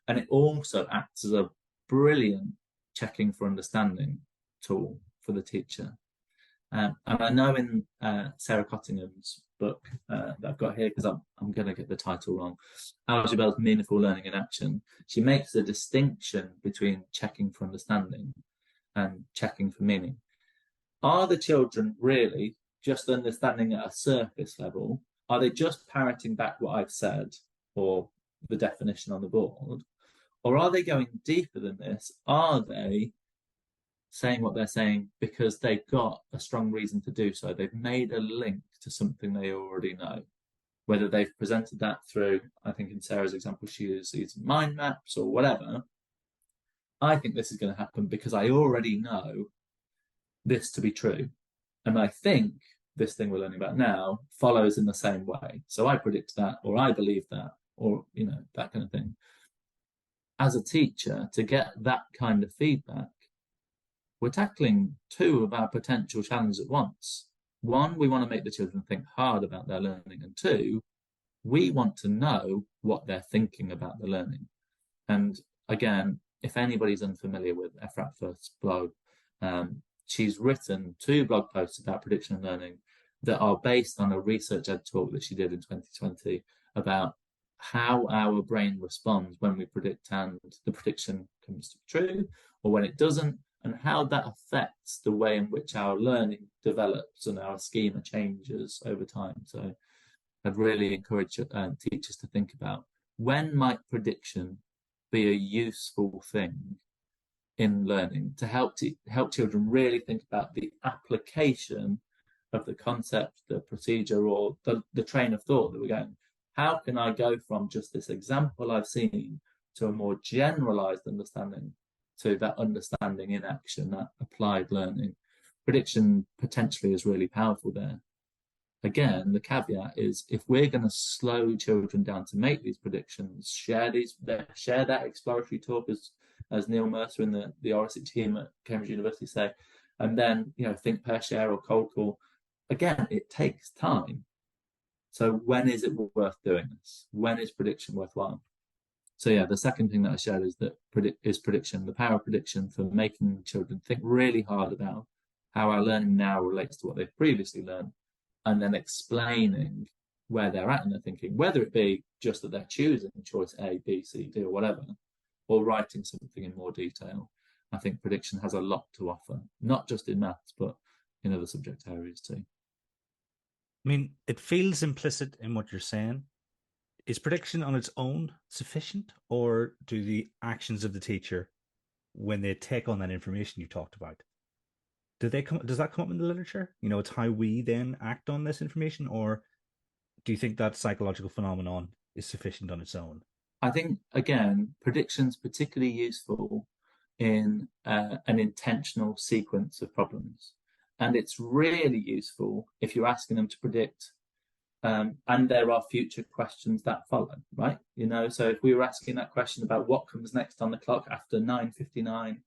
And it also acts as a brilliant checking for understanding tool for the teacher. And I know in Sarah Cottingham's book that I've got here, because I'm going to get the title wrong, Algy Bell's Meaningful Learning in Action, she makes a distinction between checking for understanding and checking for meaning. Are the children really just understanding at a surface level? Are they just parroting back what I've said or the definition on the board? Or are they going deeper than this? Are they saying what they're saying because they've got a strong reason to do so? They've made a link to something they already know. Whether they've presented that through, I think in Sarah's example, she is using mind maps or whatever. I think this is going to happen because I already know this to be true. And I think this thing we're learning about now follows in the same way. So I predict that, or I believe that, or, that kind of thing. As a teacher, to get that kind of feedback, we're tackling two of our potential challenges at once. One, we want to make the children think hard about their learning. And two, we want to know what they're thinking about the learning. And again, if anybody's unfamiliar with Efrat Firth's blog, she's written 2 blog posts about prediction and learning that are based on a research ed talk that she did in 2020 about how our brain responds when we predict and the prediction comes to be true or when it doesn't, and how that affects the way in which our learning develops and our schema changes over time. So I'd really encourage teachers to think about, when might prediction be a useful thing in learning to help children really think about the application of the concept, the procedure, or the train of thought that we're going. How can I go from just this example I've seen to a more generalized understanding, to that understanding in action, that applied learning? Prediction potentially is really powerful there. Again, the caveat is, if we're going to slow children down to make these predictions, share that exploratory talk, as Neil Mercer and the Orisic team at Cambridge University say, and then think pair share or cold call. Again, it takes time. So when is it worth doing this? When is prediction worthwhile? So yeah, the second thing that I shared is that prediction, the power of prediction for making children think really hard about how our learning now relates to what they've previously learned, and then explaining where they're at in their thinking, whether it be just that they're choosing choice A, B, C, D, or whatever, or writing something in more detail. I think prediction has a lot to offer, not just in maths, but in other subject areas too.
I mean, it feels implicit in what you're saying. Is prediction on its own sufficient, or do the actions of the teacher when they take on that information you talked about, Does that come up in the literature? It's how we then act on this information, or do you think that psychological phenomenon is sufficient on its own?
I think, again, prediction's particularly useful in an intentional sequence of problems. And it's really useful if you're asking them to predict, and there are future questions that follow, right? So if we were asking that question about what comes next on the clock after 9:59,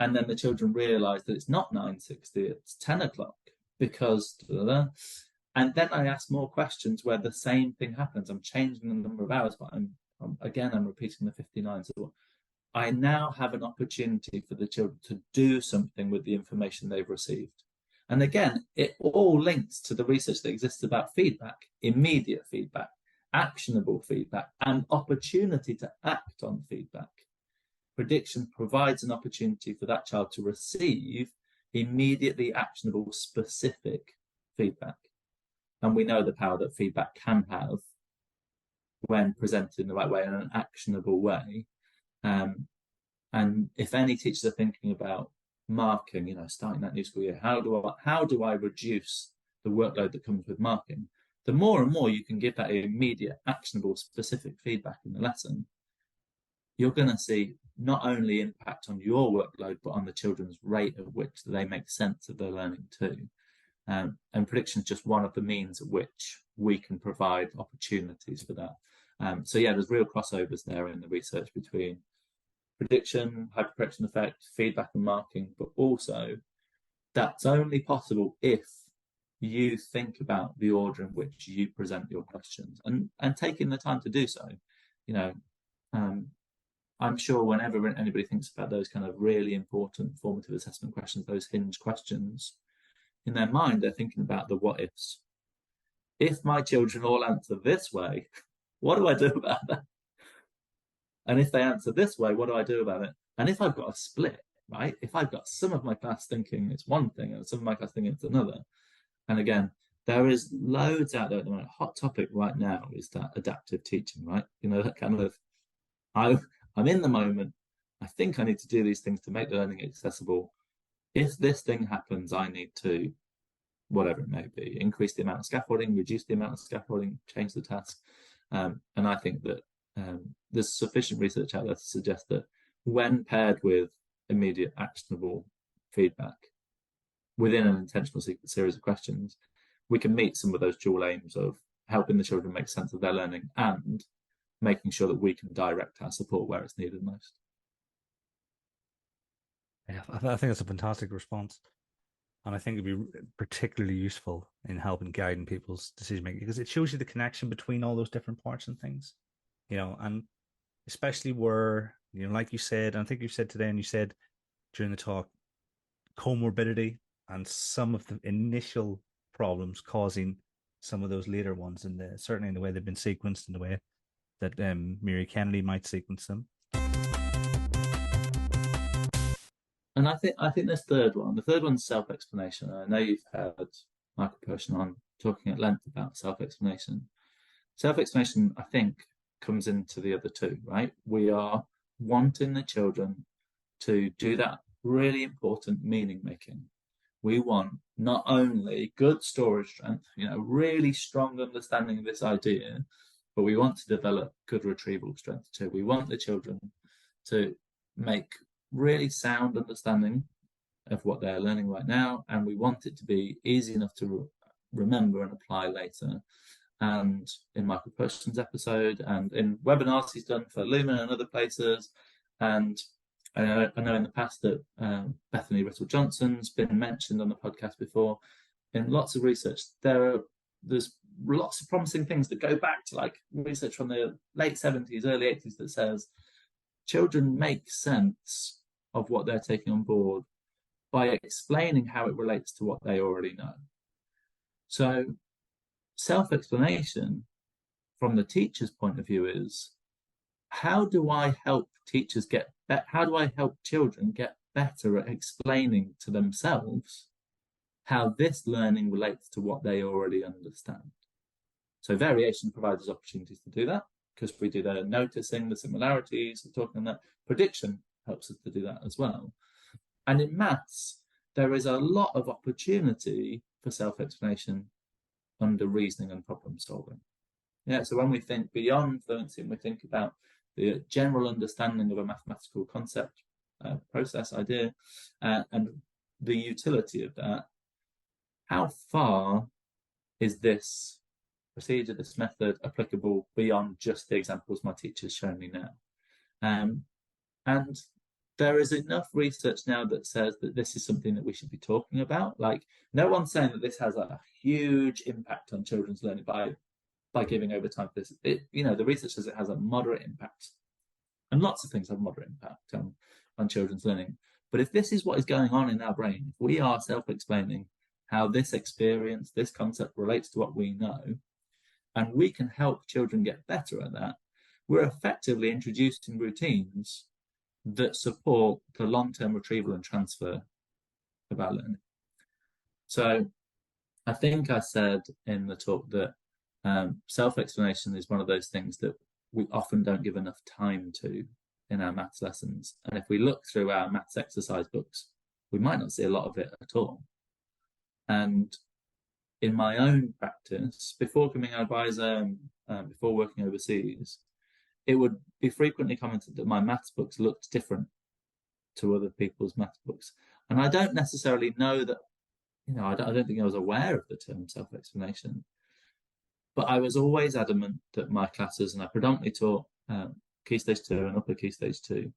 and then the children realize that it's not 9:60, it's 10 o'clock because, and then I ask more questions where the same thing happens. I'm changing the number of hours, but I'm repeating the 59. So I now have an opportunity for the children to do something with the information they've received. And again, it all links to the research that exists about feedback, immediate feedback, actionable feedback, and opportunity to act on feedback. Prediction provides an opportunity for that child to receive immediately actionable, specific feedback. And we know the power that feedback can have when presented in the right way, in an actionable way. And if any teachers are thinking about marking, starting that new school year, how do I reduce the workload that comes with marking? The more and more you can give that immediate, actionable, specific feedback in the lesson, you're going to see not only impact on your workload, but on the children's rate at which they make sense of their learning too. And prediction is just one of the means at which we can provide opportunities for that. So yeah, there's real crossovers there in the research between prediction, hypercorrection effect, feedback and marking, but also that's only possible if you think about the order in which you present your questions and taking the time to do so. I'm sure whenever anybody thinks about those kind of really important formative assessment questions, those hinge questions, in their mind, they're thinking about the what ifs. If my children all answer this way, what do I do about that? And if they answer this way, what do I do about it? And if I've got a split, right? If I've got some of my class thinking it's one thing and some of my class thinking it's another. And again, there is loads out there at the moment. Hot topic right now is that adaptive teaching, right? That kind of, I'm in the moment. I think I need to do these things to make learning accessible. If this thing happens, I need to, whatever it may be, increase the amount of scaffolding, reduce the amount of scaffolding, change the task. And I think that there's sufficient research out there to suggest that when paired with immediate actionable feedback within an intentional series of questions, we can meet some of those dual aims of helping the children make sense of their learning and making sure that we can direct our support where it's needed most.
Yeah, I think that's a fantastic response. And I think it'd be particularly useful in helping guiding people's decision making because it shows you the connection between all those different parts and things, and especially where, like you said, and I think you said today and you said during the talk, comorbidity and some of the initial problems causing some of those later ones, certainly in the way they've been sequenced, in the way that Mary Kennedy might sequence them.
And I think this third one, the third one's self-explanation. I know you've heard Michael Persson on talking at length about self-explanation. Self-explanation, I think, comes into the other two, right? We are wanting the children to do that really important meaning making. We want not only good storage strength, really strong understanding of this idea, but we want to develop good retrieval strength too. We want the children to make really sound understanding of what they're learning right now, and we want it to be easy enough to remember and apply later. And in Michael Persson's episode and in webinars he's done for Lumen and other places, and I know in the past that Bethany Riddle-Johnson's been mentioned on the podcast before. In lots of research, there's lots of promising things that go back to like research from the late 70s, early 80s that says children make sense of what they're taking on board by explaining how it relates to what they already know. So self-explanation from the teacher's point of view is, how do I help teachers how do I help children get better at explaining to themselves how this learning relates to what they already understand? So variation provides us opportunities to do that because we do the noticing, the similarities, talking on that. Prediction helps us to do that as well. And in maths, there is a lot of opportunity for self-explanation under reasoning and problem solving. Yeah, so when we think beyond fluency and we think about the general understanding of a mathematical concept, process, idea, and the utility of that, how far is this procedure, this method applicable beyond just the examples my teacher's shown me now? And there is enough research now that says that this is something that we should be talking about. Like, no one's saying that this has a huge impact on children's learning by giving over time for this. The research says it has a moderate impact, and lots of things have moderate impact on children's learning. But if this is what is going on in our brain, if we are self-explaining how this experience, this concept relates to what we know, and we can help children get better at that, we're effectively introducing routines that support the long-term retrieval and transfer of our learning. So I think I said in the talk that self-explanation is one of those things that we often don't give enough time to in our maths lessons. And if we look through our maths exercise books, we might not see a lot of it at all. And in my own practice, before becoming an advisor and before working overseas, it would be frequently commented that my maths books looked different to other people's maths books. And I don't necessarily know that, I don't think I was aware of the term self-explanation. But I was always adamant that my classes, and I predominantly taught Key Stage 2 and Upper Key Stage 2,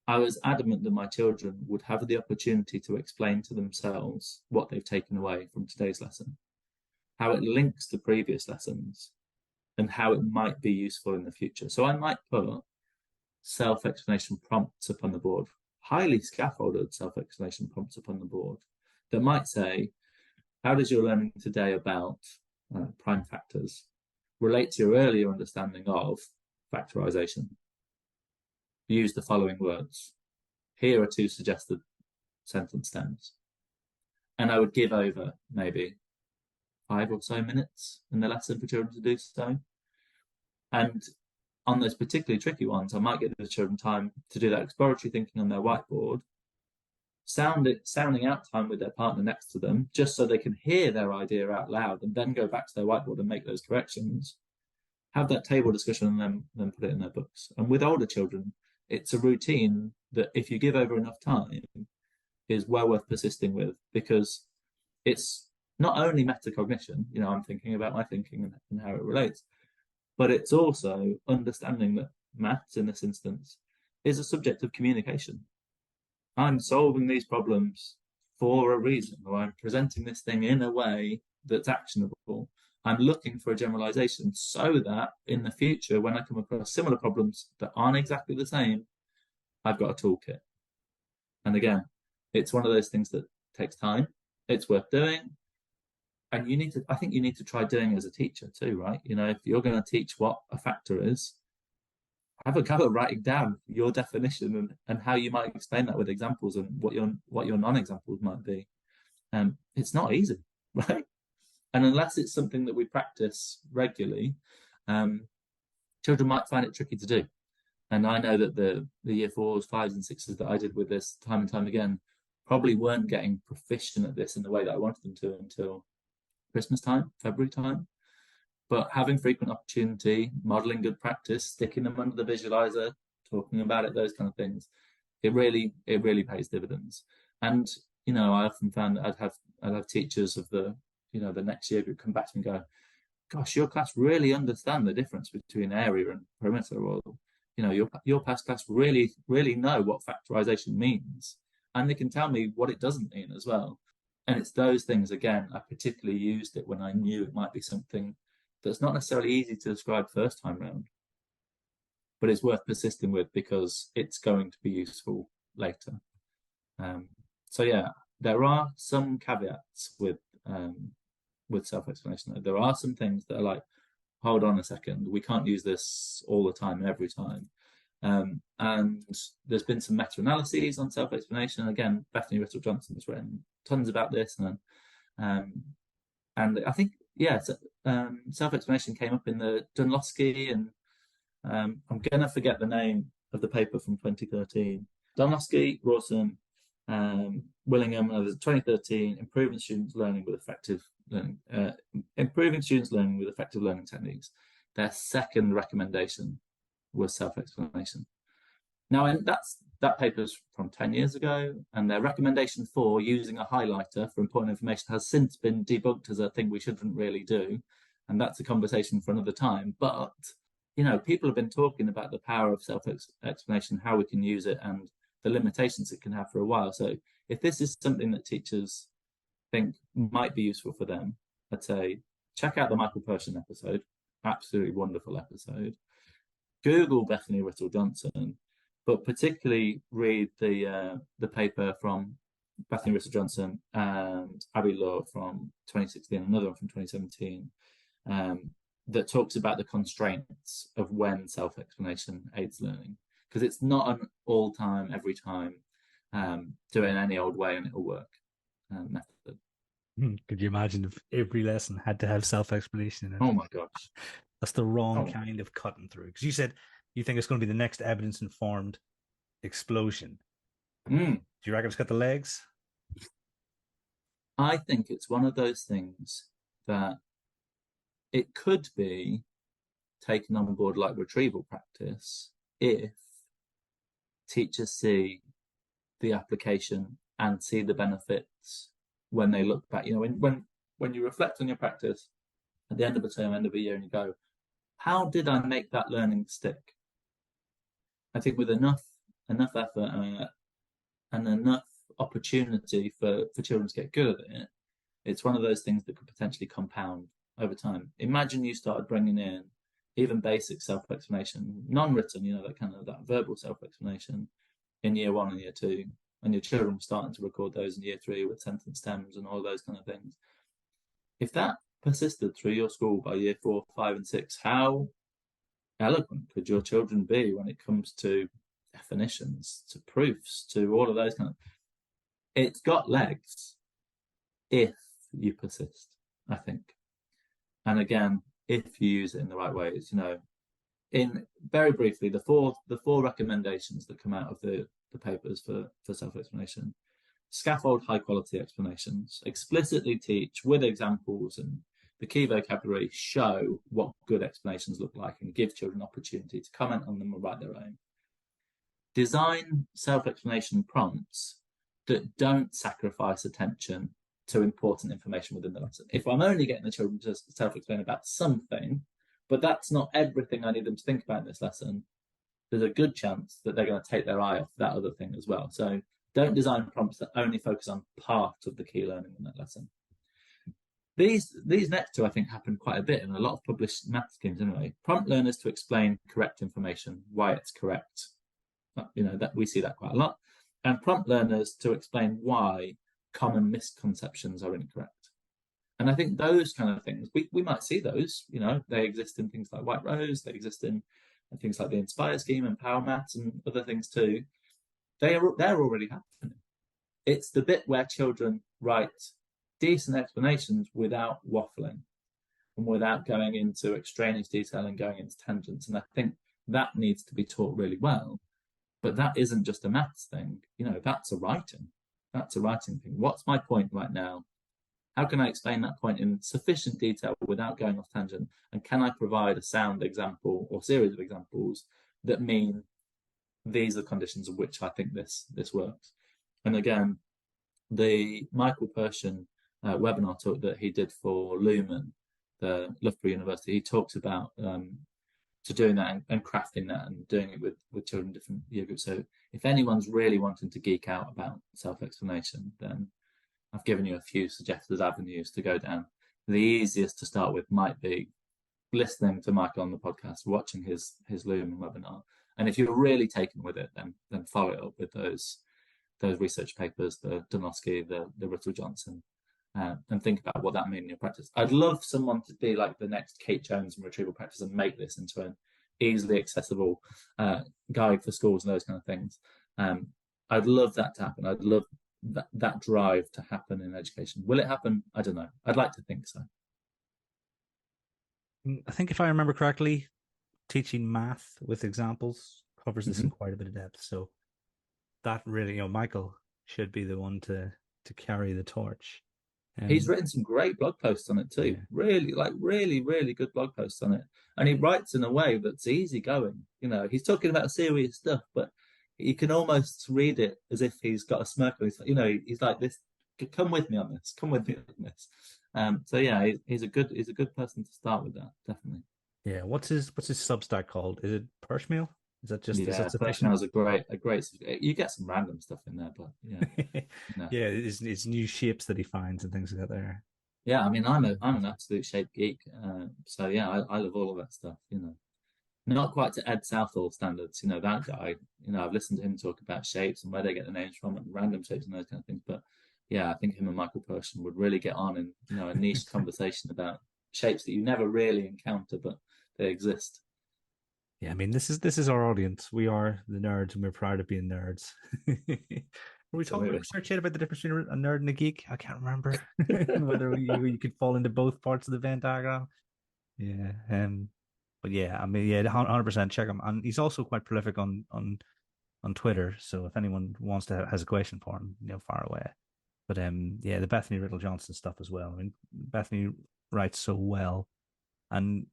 I was adamant that my children would have the opportunity to explain to themselves what they've taken away from today's lesson, how it links to previous lessons, and how it might be useful in the future. So I might put self-explanation prompts up on the board, highly scaffolded self-explanation prompts up on the board that might say, how does your learning today about prime factors relate to your earlier understanding of factorization? Use the following words. Here are 2 suggested sentence stems. And I would give over maybe 5 or so minutes in the lesson for children to do so. And on those particularly tricky ones, I might give the children time to do that exploratory thinking on their whiteboard, sounding out time with their partner next to them, just so they can hear their idea out loud and then go back to their whiteboard and make those corrections. Have that table discussion and then put it in their books. And with older children, it's a routine that if you give over enough time is well worth persisting with, because it's not only metacognition, I'm thinking about my thinking and how it relates, but it's also understanding that maths in this instance is a subject of communication. I'm solving these problems for a reason, or I'm presenting this thing in a way that's actionable. I'm looking for a generalization so that in the future, when I come across similar problems that aren't exactly the same, I've got a toolkit. And again, it's one of those things that takes time. It's worth doing. And I think you need to try doing it as a teacher too, right? If you're going to teach what a factor is, have a go at writing down your definition and how you might explain that with examples and what your non-examples might be. It's not easy, right? And unless it's something that we practice regularly, children might find it tricky to do. And I know that the year 4s, 5s and 6s that I did with this time and time again probably weren't getting proficient at this in the way that I wanted them to until Christmas time, February time. But having frequent opportunity, modeling good practice, sticking them under the visualizer, talking about it, those kind of things, it really pays dividends. And I often found that I'd have teachers of the next year group come back to me and go, gosh, your class really understand the difference between area and perimeter, or your past class really know what factorization means, and they can tell me what it doesn't mean as well. And it's those things, again, I particularly used it when I knew it might be something that's not necessarily easy to describe first time round, but it's worth persisting with because it's going to be useful later. So yeah, there are some caveats with self-explanation. There are some things that are like, hold on a second, we can't use this all the time, every time. And there's been some meta-analyses on self-explanation. Again, Bethany Rittell-Johnson's written tons about this, and I think self-explanation came up in the Dunlosky, and I'm gonna forget the name of the paper from 2013. Dunlosky, Rawson, Willingham and others, 2013, improving students' learning with effective learning, improving students' learning with effective learning techniques. Their second recommendation was self-explanation. Now, and that paper's from 10 years ago, and their recommendation for using a highlighter for important information has since been debunked as a thing we shouldn't really do. And that's a conversation for another time. But, people have been talking about the power of self-explanation, how we can use it, and the limitations it can have for a while. So if this is something that teachers think might be useful for them, I'd say check out the Michael Persson episode. Absolutely wonderful episode. Google Bethany Rittall Johnson, but particularly read the paper from Bethany Rittall Johnson and Abby Law from 2016, another one from 2017, that talks about the constraints of when self-explanation aids learning. Because it's not an all-time, every time, do it in any old way and it'll work method.
Could you imagine if every lesson had to have self-explanation in it?
Oh my gosh.
That's the wrong kind of cutting through. Because you said you think it's going to be the next evidence-informed explosion. Do you reckon it's got the legs?
I think it's one of those things that it could be taken on board like retrieval practice if teachers see the application and see the benefits when they look back. When you reflect on your practice at the end of a term, end of a year, and you go, how did I make that learning stick? I think with enough effort and enough opportunity for children to get good at it, it's one of those things that could potentially compound over time. Imagine you started bringing in even basic self-explanation, non-written, that verbal self-explanation in year 1 and year 2, and your children were starting to record those in year 3 with sentence stems and all those kind of things. If that persisted through your school by year 4, 5, and 6, how eloquent could your children be when it comes to definitions, to proofs, to all of those kind of... It's got legs if you persist, I think. And again, if you use it in the right ways, in very briefly, the four recommendations that come out of the papers for self-explanation: scaffold high quality explanations, explicitly teach with examples and the key vocabulary, show what good explanations look like and give children opportunity to comment on them or write their own. Design self-explanation prompts that don't sacrifice attention to important information within the lesson. If I'm only getting the children to self-explain about something, but that's not everything I need them to think about in this lesson, there's a good chance that they're going to take their eye off that other thing as well. So don't design prompts that only focus on part of the key learning in that lesson. These next two, I think, happen quite a bit in a lot of published math schemes anyway. Prompt learners to explain correct information, why it's correct. That we see that quite a lot. And prompt learners to explain why common misconceptions are incorrect. And I think those kind of things, we might see those, they exist in things like White Rose, they exist in things like the Inspire scheme and Power Maths and other things too. They're already happening. It's the bit where children write decent explanations without waffling and without going into extraneous detail and going into tangents. And I think that needs to be taught really well. But that isn't just a maths thing. That's a writing. That's a writing thing. What's my point right now? How can I explain that point in sufficient detail without going off tangent? And can I provide a sound example or series of examples that mean these are conditions in which I think this works? And again, the Michael Persson webinar talk that he did for Lumen, the Loughborough University, he talks about to doing that and crafting that and doing it with children in different year groups. So if anyone's really wanting to geek out about self-explanation, then I've given you a few suggested avenues to go down. The easiest to start with might be listening to Michael on the podcast, watching his Lumen webinar. And if you're really taken with it, then follow it up with those research papers, the Donofsky, the Rittall Johnson, and think about what that means in your practice. I'd love someone to be like the next Kate Jones in retrieval practice and make this into an easily accessible guide for schools and those kind of things. I'd love that to happen. I'd love that drive to happen in education. Will it happen? I don't know. I'd like to think so.
I think if I remember correctly, teaching math with examples covers this in quite a bit of depth. So that really, Michael, should be the one to carry the torch.
He's
Um,
written some great blog posts on it too.
yeah,
Really, like really good blog posts on it. And he writes in a way that's easygoing. He's talking about serious stuff, but you can almost read it as if he's got a smirk on his face. He's like this. Come with me on this. Come with me on this. So yeah, he's a good person to start with that, definitely.
yeah. What's his Substack called? Is it Pershmeal? Is that
Yeah,
sufficient?
Personnel's a great. You get some random stuff in there, but yeah, no.
Yeah, it's new shapes that he finds and things like that there.
Yeah, I mean, I'm an absolute shape geek. So yeah, I love all of that stuff. Not quite to Ed Southall standards. That guy. I've listened to him talk about shapes and where they get the names from and random shapes and those kind of things. But yeah, I think him and Michael Persian would really get on in a niche conversation about shapes that you never really encounter, but they exist.
Yeah, I mean this is our audience. We are the nerds, and we're proud of being nerds. Were we talking about
Absolutely.
research yet about the difference between a nerd and a geek? I can't remember whether you could fall into both parts of the Venn diagram. Yeah, but yeah, I mean, yeah, 100% check him. And he's also quite prolific on Twitter. So if anyone wants to has a question for him, far away. But yeah, the Bethany Riddle Johnson stuff as well. I mean, Bethany writes so well, and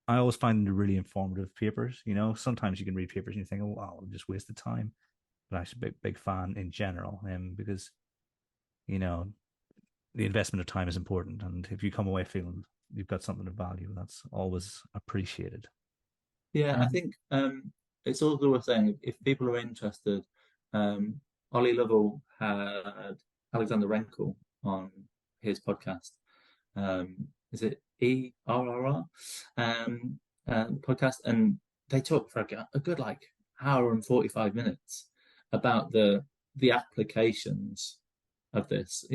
I always find them really informative papers. Sometimes you can read papers and you think, oh wow, I'm just wasted time. But I'm actually big fan in general, because you know the investment of time is important, and if you come away feeling you've got something of value, that's always appreciated.
Yeah, I
Um,
think it's also worth saying if people are interested, Ollie Lovell had Alexander Renkel on his podcast. Is it ERRR podcast? And they talk for a good like hour and 45 minutes about the applications of this.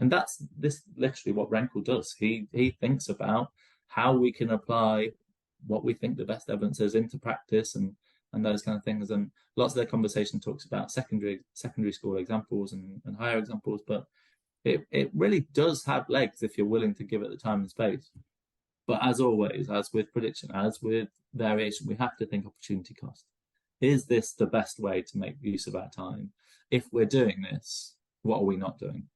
And that's this literally what Renkel does. He thinks about how we can apply what we think the best evidence is into practice and those kind of things. And lots of their conversation talks about secondary school examples and higher examples, but it really does have legs if you're willing to give it the time and space. But as always, as with prediction, as with variation, we have to think opportunity cost. Is this the best way to make use of our time? If we're doing this, what are we not doing?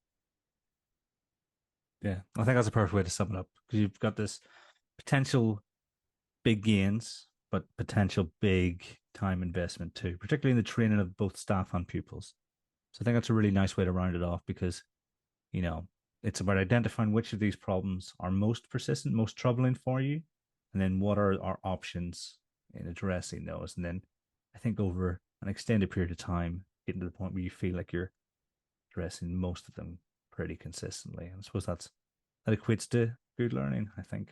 yeah, I think that's a perfect way to sum it up because you've got this potential big gains, but potential big time investment too, particularly in the training of both staff and pupils. So I think that's a really nice way to round it off because, you know, it's about identifying which of these problems are most persistent, most troubling for you, and then what are our options in addressing those. And then I think over an extended period of time, getting to the point where you feel like you're addressing most of them pretty consistently. And I suppose that equates to good learning, I think.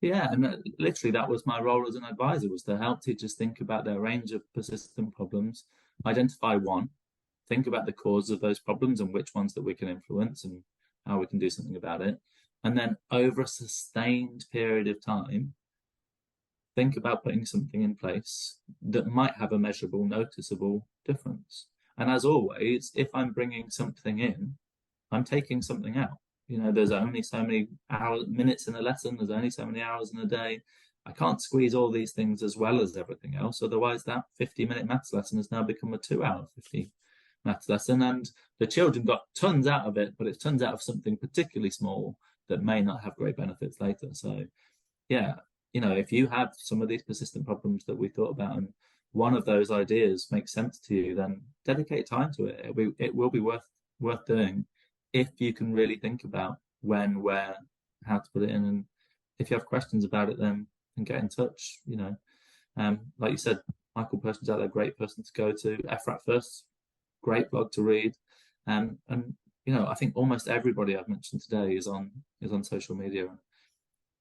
Yeah, and literally that was my role as an advisor, was to help teachers think about their range of persistent problems, identify one, think about the causes of those problems and which ones that we can influence and how we can do something about it. And then over a sustained period of time, think about putting something in place that might have a measurable, noticeable difference. And as always, if I'm bringing something in, I'm taking something out. There's only so many hours, minutes in a lesson. There's only so many hours in a day. I can't squeeze all these things as well as everything else. Otherwise, that 50-minute maths lesson has now become a 2-hour 50 maths lesson. And the children got tons out of it, but it's tons out of something particularly small that may not have great benefits later. So, yeah, if you have some of these persistent problems that we thought about and one of those ideas makes sense to you, then dedicate time to it. It will be worth doing if you can really think about when, where, how to put it in. And if you have questions about it, then get in touch. Like you said, Michael Person's out there, great person to go to. FRAT First, great blog to read. And I think almost everybody I've mentioned today is on social media.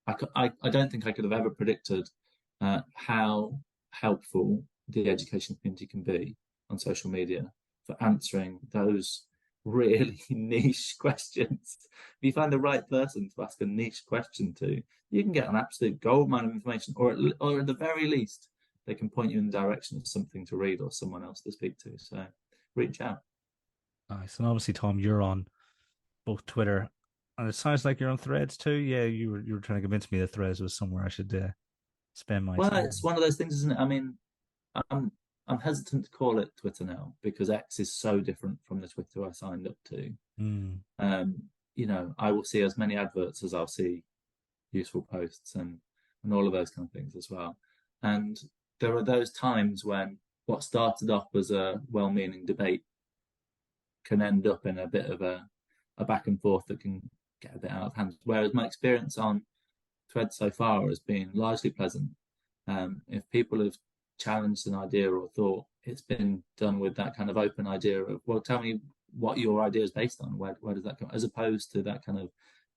I don't think I could have ever predicted how helpful the education community can be on social media for answering those really niche questions. If you find the right person to ask a niche question to, you can get an absolute goldmine of information, or at the very least, they can point you in the direction of something to read or someone else to speak to. So reach out.
Nice. And obviously, Tom, you're on both Twitter and it sounds like you're on Threads too. Yeah, you were trying to convince me that Threads was somewhere I should spend my
Well,
time.
it's one of those things, isn't it? I mean, I'm I'm hesitant to call it Twitter now because X is so different from the Twitter I signed up to. You know, I will see as many adverts as I'll see useful posts and all of those kind of things as well. And there are those times when what started off as a well-meaning debate can end up in a bit of a back and forth that can get a bit out of hand. Whereas my experience on Thread so far has been largely pleasant. If people have challenged an idea or thought, it's been done with that kind of open idea of, well, tell me what your idea is based on. Where does that come? As opposed to that kind of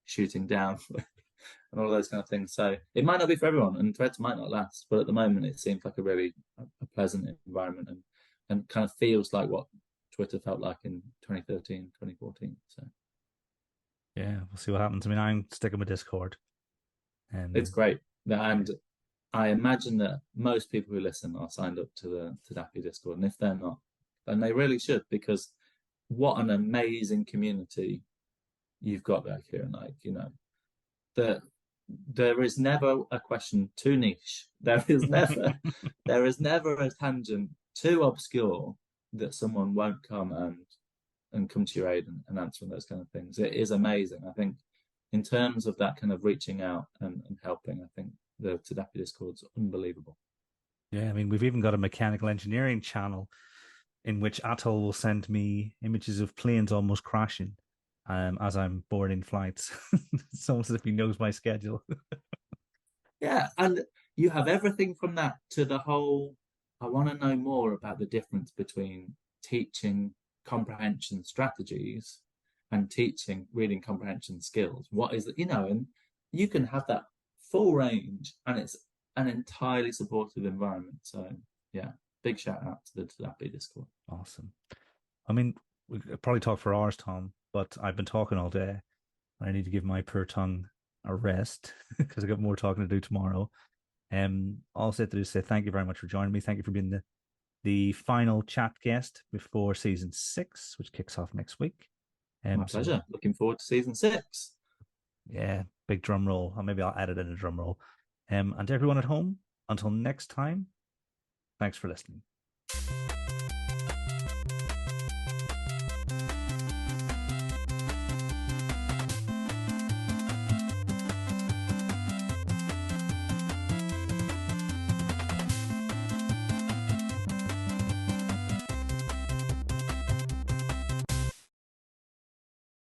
shooting down and all those kind of things. So it might not be for everyone, and Threads might not last. But at the moment, it seems like a really a pleasant environment and kind of feels like what Twitter felt like in 2013, 2014. So
yeah, we'll see what happens. I mean, I'm sticking with Discord.
It's great. And I imagine that most people who listen are signed up to the Dappy Discord. And if they're not, then they really should, because what an amazing community you've got there, Kieran. Like, you know, there is never a question too niche. There is never a tangent too obscure that someone won't come and come to your aid and answer those kind of things. It is amazing. I think in terms of that kind of reaching out and helping, I think the Tadapi Discord's unbelievable.
Yeah, I mean, we've even got a mechanical engineering channel in which Atoll will send me images of planes almost crashing as I'm boarding flights. It's almost as if he knows my schedule.
Yeah, and you have everything from that to the whole, I want to know more about the difference between teaching comprehension strategies and teaching reading comprehension skills. What is it, you know, and you can have that full range, and it's an entirely supportive environment. So yeah, big shout out to the Tadapi Discord.
Awesome. I mean, we could probably talk for hours, Tom, but I've been talking all day. I need to give my poor tongue a rest because I got more talking to do tomorrow. All I have to do is say thank you very much for joining me. Thank you for being the final chat guest before season 6, which kicks off next week.
My pleasure. Looking forward to season 6.
Yeah, big drum roll. Or maybe I'll add it in a drum roll. And to everyone at home, until next time, thanks for listening.